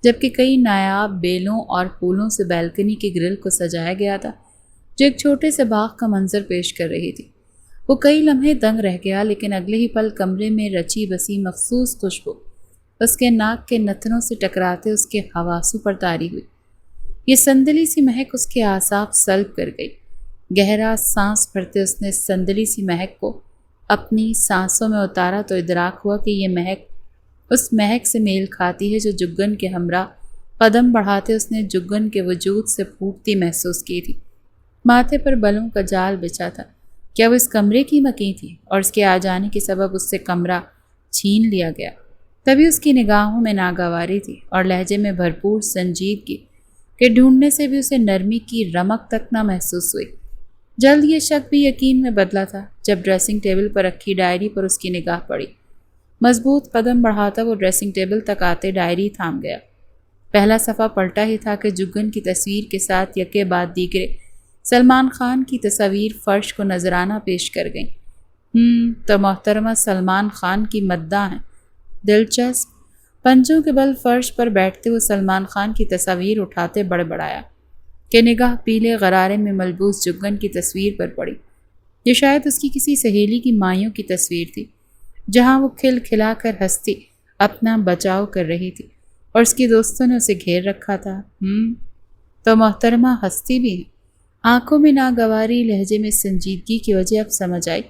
جبکہ کئی نایاب بیلوں اور پھولوں سے بیلکنی کے گرل کو سجایا گیا تھا، جو ایک چھوٹے سے باغ کا منظر پیش کر رہی تھی۔ وہ کئی لمحے دنگ رہ گیا، لیکن اگلے ہی پل کمرے میں رچی بسی مخصوص خوشبو اس کے ناک کے نتنوں سے ٹکراتے اس کے حواسوں پر طاری ہوئی۔ یہ سندلی سی مہک اس کے اعصاب سلب کر گئی۔ گہرا سانس بھرتے اس نے سندلی سی مہک کو اپنی سانسوں میں اتارا تو ادراک ہوا کہ یہ مہک اس مہک سے میل کھاتی ہے جو جگن کے ہمراہ قدم بڑھاتے اس نے جگن کے وجود سے پھوٹتی محسوس کی تھی۔ ماتھے پر بلوں کا جال بچھا تھا۔ کیا وہ اس کمرے کی مکیں تھی اور اس کے آ جانے کے سبب اس سے کمرہ چھین لیا گیا؟ تبھی اس کی نگاہوں میں ناگواری تھی اور لہجے میں بھرپور سنجیدگی کہ ڈھونڈنے سے بھی اسے نرمی کی رمق تک نہ محسوس ہوئی۔ جلد یہ شک بھی یقین میں بدلا تھا جب ڈریسنگ ٹیبل پر رکھی ڈائری پر اس کی نگاہ پڑی۔ مضبوط قدم بڑھاتا وہ ڈریسنگ ٹیبل تک آتے ڈائری تھام گیا۔ پہلا صفحہ پلٹا ہی تھا کہ جگن کی تصویر کے ساتھ یکے بعد دیگرے سلمان خان کی تصاویر فرش کو نذرانہ پیش کر گئیں۔ تو محترمہ سلمان خان کی مداح ہیں۔ دلچسپ۔ پنجوں کے بل فرش پر بیٹھتے ہوئے سلمان خان کی تصاویر اٹھاتے بڑبڑایا کہ نگاہ پیلے غرارے میں ملبوس جگن کی تصویر پر پڑی۔ یہ شاید اس کی کسی سہیلی کی مائیوں کی تصویر تھی، جہاں وہ کھل کھلا کر ہنستی اپنا بچاؤ کر رہی تھی اور اس کی دوستوں نے اسے گھیر رکھا تھا۔ تو محترمہ ہستی بھی ہیں۔ آنکھوں میں ناگواری، لہجے میں سنجیدگی کی وجہ اب سمجھ آئی۔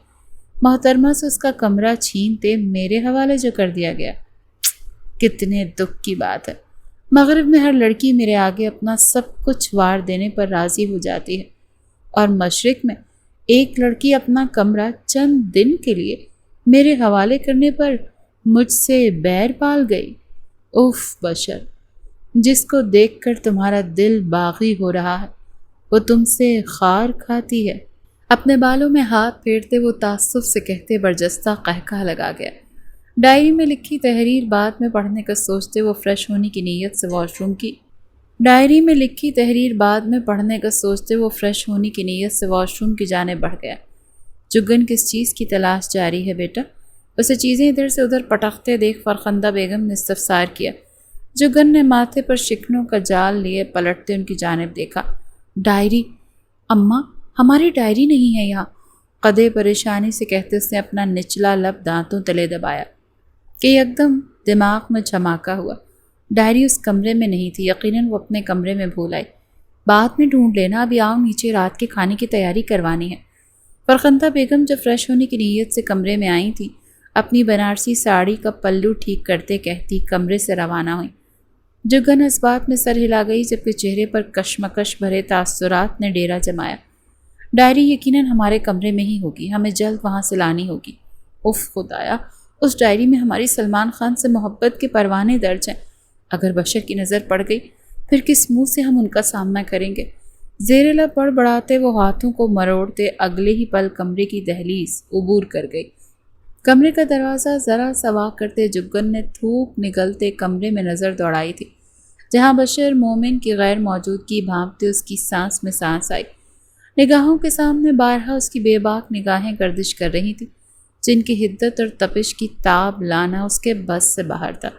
محترمہ سے اس کا کمرہ چھینتے میرے حوالے جو کر دیا گیا، کتنے دکھ کی بات ہے۔ مغرب میں ہر لڑکی میرے آگے اپنا سب کچھ وار دینے پر راضی ہو جاتی ہے، اور مشرق میں ایک لڑکی اپنا کمرہ چند دن کے لیے میرے حوالے کرنے پر مجھ سے بیر پال گئی۔ اوف بشر، جس کو دیکھ کر تمہارا دل باغی ہو رہا ہے وہ تم سے خار کھاتی ہے۔ اپنے بالوں میں ہاتھ پھیرتے وہ تعصب سے کہتے برجستہ قہقہ لگا گیا۔ ڈائری میں لکھی تحریر بعد میں پڑھنے کا سوچتے وہ فریش ہونے کی نیت سے واش روم کی جانب بڑھ گیا۔ جگن کس چیز کی تلاش جاری ہے بیٹا؟ اسے چیزیں ادھر سے ادھر پٹکتے دیکھ فرخندہ بیگم نے استفسار کیا۔ جگن نے ماتھے پر شکنوں کا جال لیے پلٹتے ان کی جانب دیکھا۔ ڈائری؟ اماں، ہماری ڈائری نہیں ہے یہاں، قدے پریشانی سے کہتے اس نے اپنا نچلا لب دانتوں تلے دبایا کہ یکدم دماغ میں جھماکا ہوا۔ ڈائری اس کمرے میں نہیں تھی، یقیناً وہ اپنے کمرے میں بھول آئی۔ بعد میں ڈھونڈ لینا، ابھی آؤ نیچے، رات کے کھانے کی تیاری کروانی ہے۔ فرخندہ بیگم جب فریش ہونے کی نیت سے کمرے میں آئی تھی، اپنی بنارسی ساڑی کا پلو ٹھیک کرتے کہتی کمرے سے روانہ ہوئی۔ جگن اس بات میں سر ہلا گئی جبکہ چہرے پر کشمکش بھرے تاثرات نے ڈیرا جمایا۔ ڈائری یقیناً ہمارے کمرے میں ہی ہوگی، ہمیں جلد وہاں سے لانی ہوگی۔ اف خدایا، اس ڈائری میں ہماری سلمان خان سے محبت کے پروانے درج ہیں۔ اگر بشر کی نظر پڑ گئی پھر کس منہ سے ہم ان کا سامنا کریں گے؟ زیر لب بڑبڑاتے وہ ہاتھوں کو مروڑتے اگلے ہی پل کمرے کی دہلیز عبور کر گئی کمرے کا دروازہ ذرا سا واک کرتے جگن نے تھوک نگلتے کمرے میں نظر دوڑائی تھی، جہاں بشر مومن کی غیر موجودگی بھانپتے اس کی سانس میں سانس آئی۔ نگاہوں کے سامنے بارہا اس کی بے باک نگاہیں گردش کر رہی تھیں، جن کی حدت اور تپش کی تاب لانا اس کے بس سے باہر تھا۔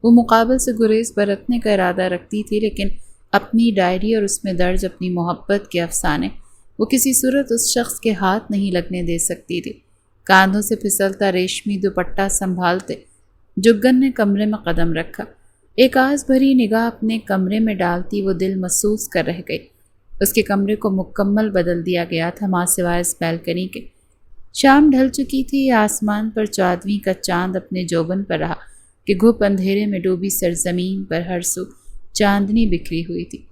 وہ مقابل سے گریز برتنے کا ارادہ رکھتی تھی، لیکن اپنی ڈائری اور اس میں درج اپنی محبت کے افسانے وہ کسی صورت اس شخص کے ہاتھ نہیں لگنے دے سکتی تھی۔ کاندھوں سے پھسلتا ریشمی دوپٹہ سنبھالتے جگن نے کمرے میں قدم رکھا۔ ایک آس بھری نگاہ اپنے کمرے میں ڈالتی وہ دل محسوس کر رہ گئی۔ اس کے کمرے کو مکمل بدل دیا گیا تھا، ماں سوائے اس بیلکنی کے۔ شام ڈھل چکی تھی، آسمان پر چودھویں کا چاند اپنے جوبن پر رہا کہ گھپ اندھیرے میں ڈوبی سرزمین پر ہر سو چاندنی بکھری ہوئی تھی۔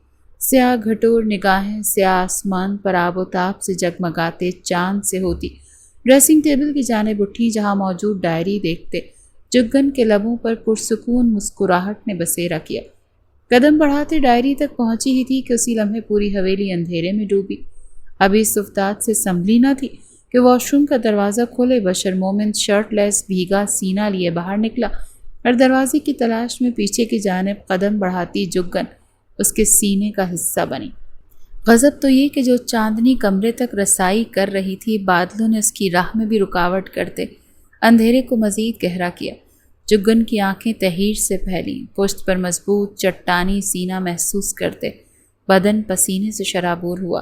سیاہ گھٹور نگاہیں سیاہ آسمان پر آب و تاب سے جگمگاتے چاند سے ہوتی ڈریسنگ ٹیبل کی جانب اٹھی، جہاں موجود ڈائری دیکھتے جگن کے لبوں پر پرسکون مسکراہٹ نے بسیرا کیا۔ قدم بڑھاتے ڈائری تک پہنچی ہی تھی کہ اسی لمحے پوری حویلی اندھیرے میں ڈوبی۔ ابھی اس افتاد سے سنبھلی نہ تھی کہ واش روم کا دروازہ کھولے بشر مومن شرٹ لیس بھیگا سینہ لیے باہر نکلا اور دروازے کی تلاش میں پیچھے کی جانب قدم بڑھاتی جگن اس کے سینے کا حصہ بنی۔ غضب تو یہ کہ جو چاندنی کمرے تک رسائی کر رہی تھی، بادلوں نے اس کی راہ میں بھی رکاوٹ کرتے اندھیرے کو مزید گہرا کیا۔ جگن کی آنکھیں تحیر سے پھیلیں، پشت پر مضبوط چٹانی سینہ محسوس کرتے بدن پسینے سے شرابور ہوا۔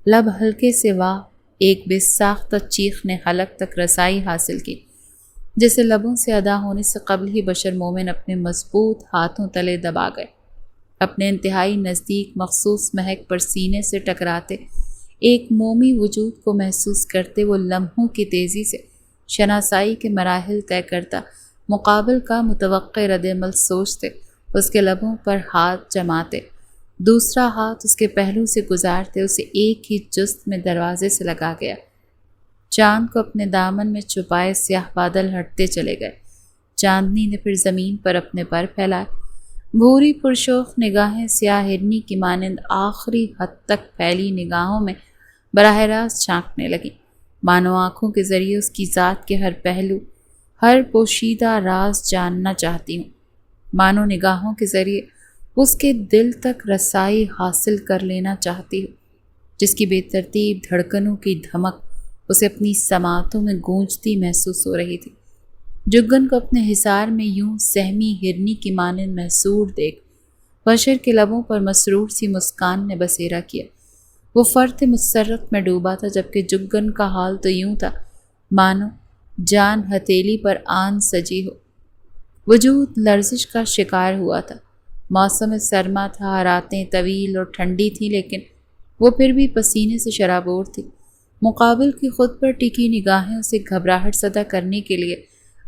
لب ہلکے سے واہ ایک بے ساختہ چیخ نے حلق تک رسائی حاصل کی، جسے لبوں سے ادا ہونے سے قبل ہی بشر مومن اپنے مضبوط ہاتھوں تلے دبا گئے۔ اپنے انتہائی نزدیک مخصوص مہک پر سینے سے ٹکراتے ایک مومی وجود کو محسوس کرتے وہ لمحوں کی تیزی سے شناسائی کے مراحل طے کرتا مقابل کا متوقع رد عمل سوچتے اس کے لبوں پر ہاتھ جماتے، دوسرا ہاتھ اس کے پہلو سے گزارتے اسے ایک ہی جست میں دروازے سے لگا گیا۔ چاند کو اپنے دامن میں چھپائے سیاہ بادل ہٹتے چلے گئے۔ چاندنی نے پھر زمین پر اپنے پر پھیلائے، بھوری پرشوق نگاہیں سیاہ ہرنی کی مانند آخری حد تک پھیلی نگاہوں میں براہ راست جھانکنے لگی، مانو آنکھوں کے ذریعے اس کی ذات کے ہر پہلو، ہر پوشیدہ راز جاننا چاہتی ہوں، مانو نگاہوں کے ذریعے اس کے دل تک رسائی حاصل کر لینا چاہتی ہوں، جس کی بے ترتیب دھڑکنوں کی دھمک اسے اپنی سماعتوں میں گونجتی محسوس ہو رہی تھی۔ جگن کو اپنے حصار میں یوں سہمی ہرنی کی مانند محصور دیکھ بشر کے لبوں پر مسرور سی مسکان نے بسیرا کیا۔ وہ فرط مسرت میں ڈوبا تھا، جبکہ جگن کا حال تو یوں تھا مانو جان ہتھیلی پر آن سجی ہو۔ وجود لرزش کا شکار ہوا تھا۔ موسم سرما تھا، راتیں طویل اور ٹھنڈی تھیں، لیکن وہ پھر بھی پسینے سے شرابور تھی۔ مقابل کی خود پر ٹکی نگاہیں اسے گھبراہٹ زدہ کرنے کے لیے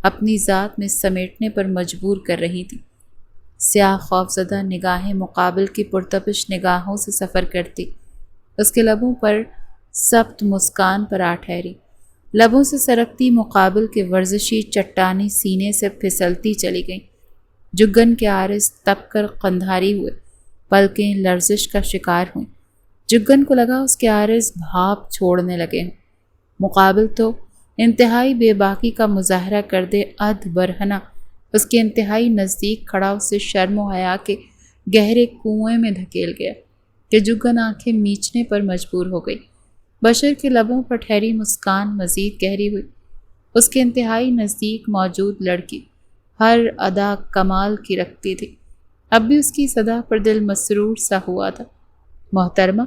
اپنی ذات میں سمیٹنے پر مجبور کر رہی تھی۔ سیاہ خوفزدہ نگاہیں مقابل کی پرتپش نگاہوں سے سفر کرتی اس کے لبوں پر سبت مسکان پر آ ٹھہری، لبوں سے سرکتی مقابل کے ورزشی چٹانی سینے سے پھسلتی چلی گئیں۔ جگن کے عارض تپ کر قندھاری ہوئے، پلکیں لرزش کا شکار ہوئیں۔ جگن کو لگا اس کے عارض بھاپ چھوڑنے لگے ہوں۔ مقابل تو انتہائی بے باکی کا مظاہرہ کر دے ادھ برہنہ اس کے انتہائی نزدیک کھڑا اسے شرم و حیا کے گہرے کنویں میں دھکیل گیا کہ جگن آنکھیں میچنے پر مجبور ہو گئی۔ بشر کے لبوں پر ٹھہری مسکان مزید گہری ہوئی۔ اس کے انتہائی نزدیک موجود لڑکی ہر ادا کمال کی رکھتی تھی، اب بھی اس کی صدا پر دل مسرور سا ہوا تھا۔ محترمہ،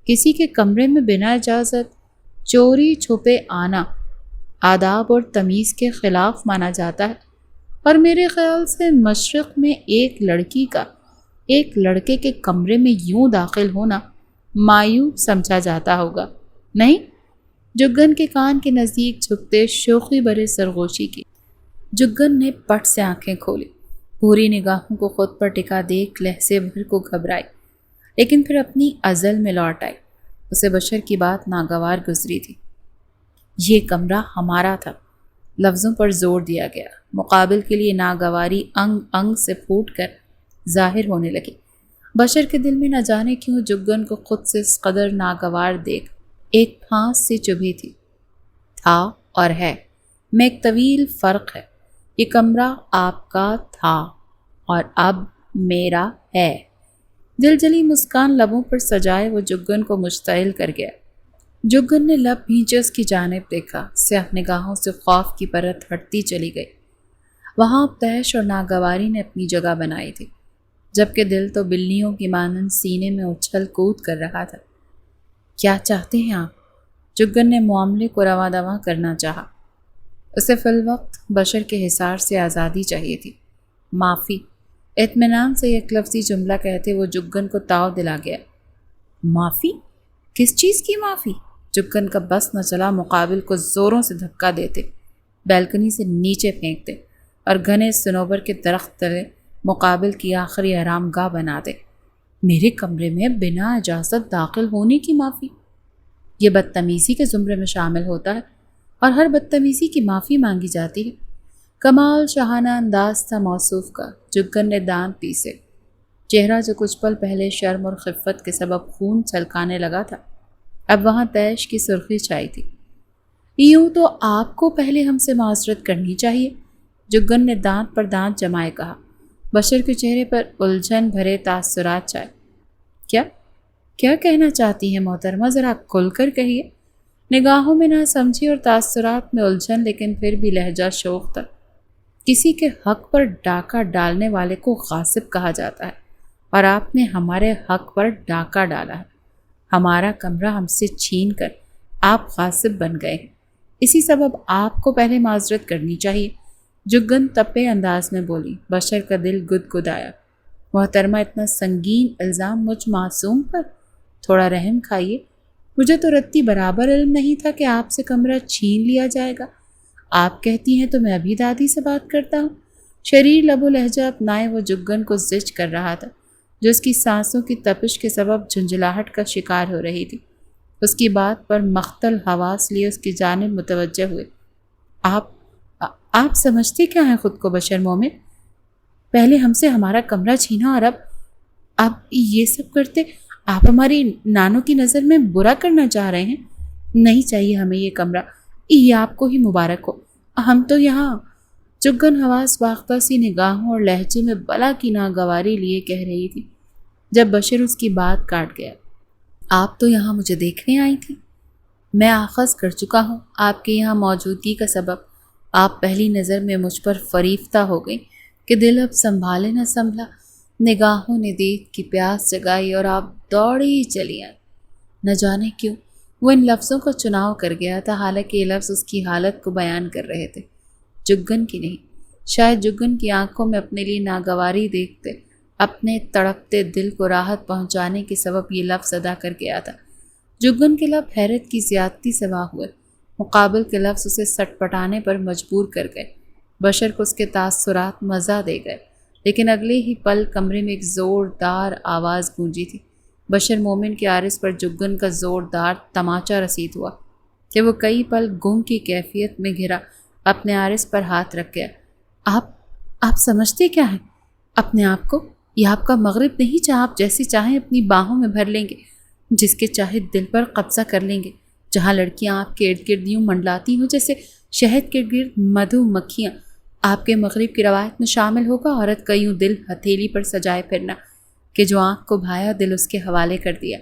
کسی کے کمرے میں بنا اجازت چوری چھپے آنا آداب اور تمیز کے خلاف مانا جاتا ہے، اور میرے خیال سے مشرق میں ایک لڑکی کا ایک لڑکے کے کمرے میں یوں داخل ہونا معیوب سمجھا جاتا ہوگا، نہیں؟ جگن کے کان کے نزدیک جھکتے شوخی برے سرگوشی کی۔ جگن نے پٹ سے آنکھیں کھولی، پوری نگاہوں کو خود پر ٹکا دیکھ لہجے بھر کو گھبرائی، لیکن پھر اپنی ازل میں لوٹ آئی۔ اسے بشر کی بات ناگوار گزری تھی۔ یہ کمرہ ہمارا تھا، لفظوں پر زور دیا گیا۔ مقابل کے لیے ناگواری انگ انگ سے پھوٹ کر ظاہر ہونے لگی۔ بشر کے دل میں نہ جانے کیوں جگن کو خود سے اس قدر ناگوار دیکھ ایک پھانس سی چبھی تھی۔ تھا اور ہے، میں ایک طویل فرق ہے. یہ کمرہ آپ کا تھا اور اب میرا ہے. دلجلی مسکان لبوں پر سجائے وہ جگن کو مشتعل کر گیا. جگن نے لب بھینچے اس کی جانب دیکھا. سیاہ نگاہوں سے خوف کی پرت ہٹتی چلی گئی. وہاں اب تیش اور ناگواری نے اپنی جگہ بنائی تھی، جبکہ دل تو بلیوں کی مانند سینے میں اچھل کود کر رہا تھا. کیا چاہتے ہیں آپ؟ جگن نے معاملے کو رواں دواں کرنا چاہا. اسے فی الوقت بشر کے حصار سے آزادی چاہیے تھی. معافی. اطمینان سے ایک لفظی جملہ کہتے وہ جگن کو تاؤ دلا گیا. معافی؟ کس چیز کی معافی؟ جگن کا بس نہ چلا مقابل کو زوروں سے دھکا دیتے، بیلکنی سے نیچے پھینکتے اور گھنے صنوبر کے درخت تلے مقابل کی آخری آرام گاہ بنا دے. میرے کمرے میں بنا اجازت داخل ہونے کی معافی؟ یہ بدتمیزی کے زمرے میں شامل ہوتا ہے اور ہر بدتمیزی کی معافی مانگی جاتی ہے. کمال شاہانہ انداز تھا موصوف کا. جگن نے دانت پیسے. چہرہ جو کچھ پل پہلے شرم اور خفت کے سبب خون چھلکانے لگا تھا، اب وہاں تیش کی سرخی چھائی تھی. یوں تو آپ کو پہلے ہم سے معذرت کرنی چاہیے، جگن نے دانت پر دانت جمائے کہا. بشر کے چہرے پر الجھن بھرے تاثرات چھائے. کیا کہنا چاہتی ہیں محترمہ؟ ذرا کھل کر کہیے. نگاہوں میں نہ سمجھی اور تاثرات میں الجھن، لیکن پھر بھی لہجہ شوق تھا. کسی کے حق پر ڈاکہ ڈالنے والے کو غاصب کہا جاتا ہے، اور آپ نے ہمارے حق پر ڈاکہ ڈالا ہے. ہمارا کمرہ ہم سے چھین کر آپ غاصب بن گئے ہیں. اسی سبب آپ کو پہلے معذرت کرنی چاہیے، جگن تپے انداز میں بولی. بشر کا دل گدگدایا. محترمہ، اتنا سنگین الزام مجھ معصوم پر؟ تھوڑا رحم کھائیے. مجھے تو رتی برابر علم نہیں تھا کہ آپ سے کمرہ چھین لیا جائے گا. آپ کہتی ہیں تو میں ابھی دادی سے بات کرتا ہوں. شریر لب و لہجہ اپنائے وہ جگن کو زج کر رہا تھا، جو اس کی سانسوں کی تپش کے سبب جھنجھلاہٹ کا شکار ہو رہی تھی. اس کی بات پر مختل حواس لیے اس کی جانب متوجہ ہوئے. آپ سمجھتے کیا ہیں خود کو بشر مومن؟ پہلے ہم سے ہمارا کمرہ چھینا اور اب یہ سب کرتے؟ آپ ہماری نانوں کی نظر میں برا کرنا چاہ رہے ہیں. نہیں چاہیے ہمیں یہ کمرہ. یہ آپ کو ہی مبارک ہو. ہم تو یہاں، جگن حواس باختہ سی نگاہوں اور لہجے میں بلا کی ناگواری لیے کہہ رہی تھی، جب بشر اس کی بات کاٹ گیا. آپ تو یہاں مجھے دیکھنے آئی تھی. میں آخذ کر چکا ہوں آپ کے یہاں موجودگی کا سبب. آپ پہلی نظر میں مجھ پر فریفتہ ہو گئی کہ دل اب سنبھالے نہ سنبھلا. نگاہوں نے دید کی پیاس جگائی اور آپ دوڑی چلی آئی. نہ جانے کیوں وہ ان لفظوں کا چناؤ کر گیا تھا، حالانکہ یہ لفظ اس کی حالت کو بیان کر رہے تھے، جگن کی نہیں. شاید جگن کی آنکھوں میں اپنے لیے ناگواری دیکھتے اپنے تڑپتے دل کو راحت پہنچانے کے سبب یہ لفظ ادا کر گیا تھا. جگن کے لب حیرت کی زیادتی سے واہ ہوئے. مقابل کے لفظ اسے سٹ پٹانے پر مجبور کر گئے. بشر کو اس کے تاثرات مزہ دے گئے، لیکن اگلے ہی پل کمرے میں ایک زوردار آواز گونجی تھی. بشر مومن کے عارض پر جگن کا زوردار تماچہ رسید ہوا کہ وہ کئی پل گم کی کیفیت میں گھرا اپنے عارض پر ہاتھ رکھ گیا. آپ سمجھتے کیا ہیں اپنے آپ کو؟ یہ آپ کا مغرب نہیں جہاں آپ جیسے چاہیں اپنی باہوں میں بھر لیں گے، جس کے چاہے دل پر قبضہ کر لیں گے، جہاں لڑکیاں آپ کے ارد گرد یوں منڈلاتی ہوں جیسے شہد کے گرد مدھو مکھیاں. آپ کے مغرب کی روایت میں شامل ہوگا عورت کا یوں دل ہتھیلی پر سجائے پھرنا کہ جو آنکھ کو بھایا دل اس کے حوالے کر دیا.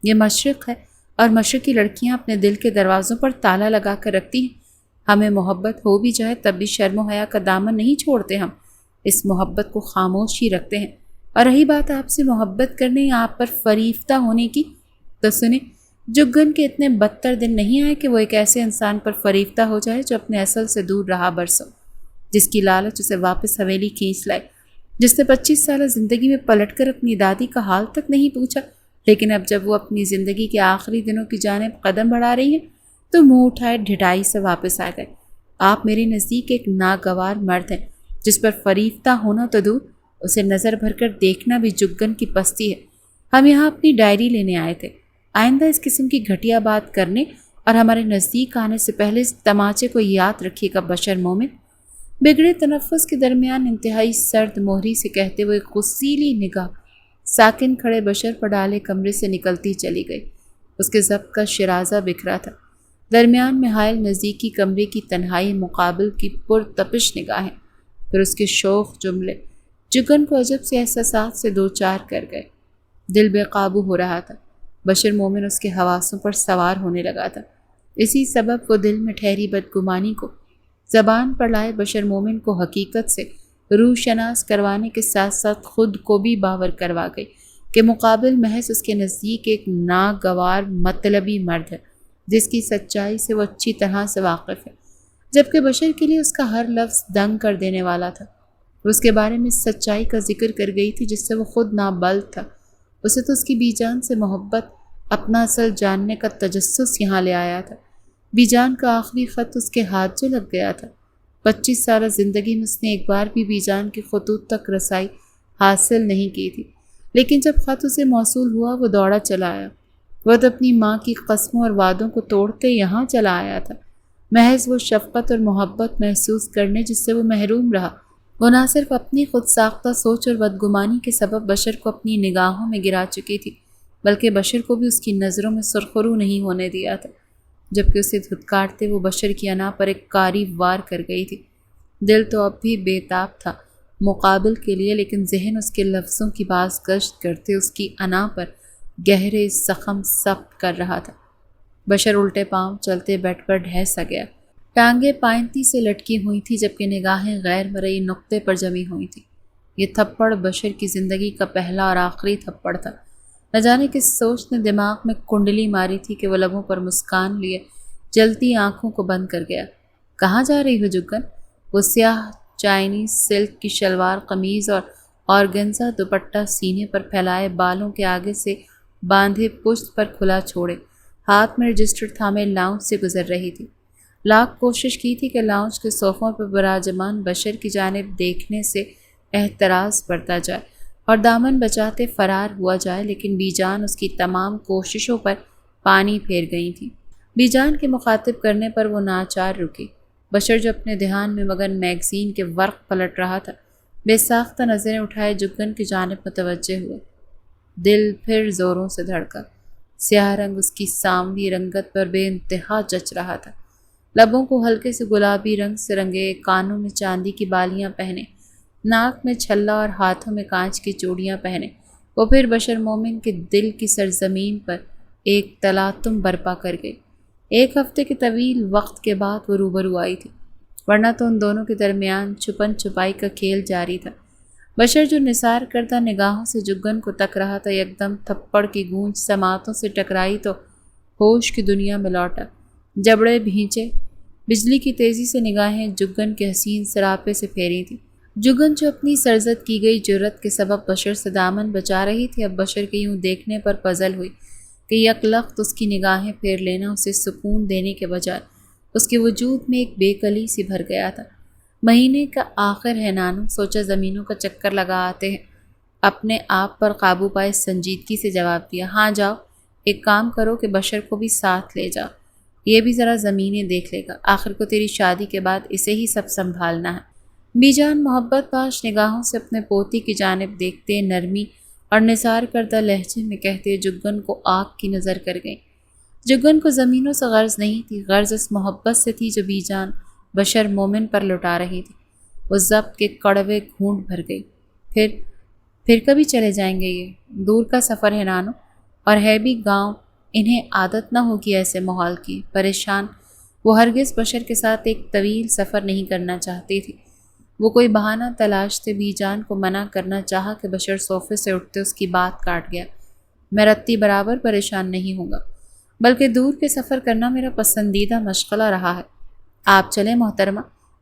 یہ مشرق ہے اور مشرق کی لڑکیاں اپنے دل کے دروازوں پر تالا لگا کر رکھتی ہیں. ہمیں محبت ہو بھی جائے تب بھی شرم و حیا کا دامن نہیں چھوڑتے. ہم اس محبت کو خاموش ہی رکھتے ہیں. اور رہی بات آپ سے محبت کرنے یا آپ پر فریفتہ ہونے کی، تو سنیں، جگن کے اتنے بدتر دن نہیں آئے کہ وہ ایک ایسے انسان پر فریفتہ ہو جائے جو اپنے اصل سے دور رہا برسوں، جس کی لالچ اسے واپس حویلی کھینچ لائے، جس نے 25 سالہ زندگی میں پلٹ کر اپنی دادی کا حال تک نہیں پوچھا، لیکن اب جب وہ اپنی زندگی کے آخری دنوں کی جانب قدم بڑھا رہی ہیں تو منہ اٹھائے ڈھٹائی سے واپس آ گئے. آپ میرے نزدیک ایک ناگوار مرد ہیں جس پر فریفتہ ہونا تو دور، اسے نظر بھر کر دیکھنا بھی جگن کی پستی ہے. ہم یہاں اپنی ڈائری لینے آئے تھے. آئندہ اس قسم کی گھٹیا بات کرنے اور ہمارے نزدیک آنے سے پہلے اس تماچے کو یاد رکھیے گا بشر مومن. بگڑے تنفس کے درمیان انتہائی سرد مہری سے کہتے ہوئے غصیلی نگاہ ساکن کھڑے بشر پر ڈالے کمرے سے نکلتی چلی گئی. اس کے ضبط کا شرازہ بکھرا تھا. درمیان میں حائل نزدیکی کمرے کی تنہائی، مقابل کی پرتپش نگاہیں، پھر اس کے شوخ جملے جگن کو عجب سے احساسات سے دوچار کر گئے۔ دل بے قابو ہو رہا تھا۔ بشر مومن اس کے حواسوں پر سوار ہونے لگا تھا۔ اسی سبب وہ دل میں ٹھہری بدگمانی کو زبان پر لائے بشر مومن کو حقیقت سے روح شناس کروانے کے ساتھ ساتھ خود کو بھی باور کروا گئی کہ مقابل محض اس کے نزدیک ایک ناگوار مطلبی مرد ہے جس کی سچائی سے وہ اچھی طرح سے واقف ہے، جبکہ بشر کے لیے اس کا ہر لفظ دنگ کر دینے والا تھا۔ وہ اس کے بارے میں سچائی کا ذکر کر گئی تھی جس سے وہ خود نابلد تھا۔ اسے تو اس کی بی جان سے محبت، اپنا اصل جاننے کا تجسس یہاں لے آیا تھا۔ بی جان کا آخری خط اس کے ہاتھ جو لگ گیا تھا۔ 25 سالہ زندگی میں اس نے ایک بار بھی بی جان کے خطوط تک رسائی حاصل نہیں کی تھی، لیکن جب خط اسے موصول ہوا وہ دوڑا چلا آیا۔ وہ تو اپنی ماں کی قسموں اور وعدوں کو توڑتے یہاں چلا آیا تھا، محض وہ شفقت اور محبت محسوس کرنے جس سے وہ محروم رہا۔ وہ نہ صرف اپنی خود ساختہ سوچ اور بدگمانی کے سبب بشر کو اپنی نگاہوں میں گرا چکی تھی، بلکہ بشر کو بھی اس کی نظروں میں سرخرو نہیں ہونے دیا تھا۔ جبکہ اسے دھتکارتے وہ بشر کی انا پر ایک کاری وار کر گئی تھی۔ دل تو اب بھی بے تاب تھا مقابل کے لیے، لیکن ذہن اس کے لفظوں کی باز گشت کرتے اس کی انا پر گہرے زخم ثبت کر رہا تھا۔ بشر الٹے پاؤں چلتے بیڈ پر ڈھہ سا گیا۔ ٹانگیں پائنتی سے لٹکی ہوئی تھی جبکہ نگاہیں غیر مرئی نقطے پر جمی ہوئی تھی۔ یہ تھپڑ بشر کی زندگی کا پہلا اور آخری تھپڑ تھا۔ نہ جانے کس سوچ نے دماغ میں کنڈلی ماری تھی کہ وہ لبوں پر مسکان لیے جلتی آنکھوں کو بند کر گیا۔ کہاں جا رہی ہو جگن؟ وہ سیاہ چائنیز سلک کی شلوار قمیض اور آرگنزا دوپٹہ سینے پر پھیلائے بالوں کے آگے سے باندھے پشت پر کھلا چھوڑے ہاتھ میں رجسٹر تھامے لاؤنج سے گزر رہی تھی۔ لاکھ کوشش کی تھی کہ لاؤنج کے صوفوں پر براجمان بشر کی جانب دیکھنے سے احتراز برتا جائے اور دامن بچاتے فرار ہوا جائے، لیکن بی جان اس کی تمام کوششوں پر پانی پھیر گئی تھی۔ بی جان کے مخاطب کرنے پر وہ ناچار رکی۔ بشر جو اپنے دھیان میں مگن میگزین کے ورق پلٹ رہا تھا، بے ساختہ نظریں اٹھائے جگن کی جانب متوجہ ہوئے۔ دل پھر زوروں سے دھڑکا۔ سیاہ رنگ اس کی سانولی رنگت پر بے انتہا جچ رہا تھا۔ لبوں کو ہلکے سے گلابی رنگ سے رنگے، کانوں میں چاندی کی بالیاں پہنے، ناک میں چھلا اور ہاتھوں میں کانچ کی چوڑیاں پہنے، وہ پھر بشر مومن کے دل کی سرزمین پر ایک تلاطم برپا کر گئی۔ 1 ہفتے کے طویل وقت کے بعد وہ روبرو آئی تھی، ورنہ تو ان دونوں کے درمیان چھپن چھپائی کا کھیل جاری تھا۔ بشر جو نثار کردہ نگاہوں سے جگن کو تک رہا تھا، یکدم تھپڑ کی گونج سماعتوں سے ٹکرائی تو ہوش کی دنیا میں لوٹا۔ جبڑے بھینچے، بجلی کی تیزی سے نگاہیں جگن کے حسین سراپے سے پھیری تھی۔ جگن جو اپنی سرزد کی گئی جرت کے سبب بشر سے دامن بچا رہی تھی، اب بشر کے یوں دیکھنے پر پزل ہوئی کہ یک لخت اس کی نگاہیں پھیر لینا اسے سکون دینے کے بجائے اس کے وجود میں ایک بے کلی سی بھر گیا تھا۔ مہینے کا آخر ہے نانو، سوچا زمینوں کا چکر لگا آتے ہیں۔ اپنے آپ پر قابو پائے سنجیدگی سے جواب دیا، ہاں جاؤ، ایک کام کرو کہ بشر کو بھی ساتھ لے جاؤ، یہ بھی ذرا زمینیں دیکھ لے گا، آخر کو تیری شادی کے بعد اسے ہی سب سنبھالنا ہے۔ بی جان محبت باش نگاہوں سے اپنے پوتی کی جانب دیکھتے نرمی اور نثار کردہ لہجے میں کہتے جگن کو آگ کی نظر کر گئیں۔ جگن کو زمینوں سے غرض نہیں تھی، غرض اس محبت سے تھی جو بی جان بشر مومن پر لٹا رہی تھی۔ وہ ضبط کے کڑوے گھونٹ بھر گئی۔ پھر کبھی چلے جائیں گے؟ یہ دور کا سفر ہے نانو، اور ہے بھی گاؤں، انہیں عادت نہ ہوگی ایسے ماحول کی۔ پریشان وہ ہرگز بشر کے ساتھ ایک طویل سفر نہیں کرنا چاہتی تھی۔ وہ کوئی بہانہ تلاشتے بی جان کو منع کرنا چاہا کہ بشر صوفے سے اٹھتے اس کی بات کاٹ گیا، میں رتی برابر پریشان نہیں ہوں گا، بلکہ دور کے سفر کرنا میرا پسندیدہ مشغلہ رہا ہے۔ آپ چلیں محترمہ،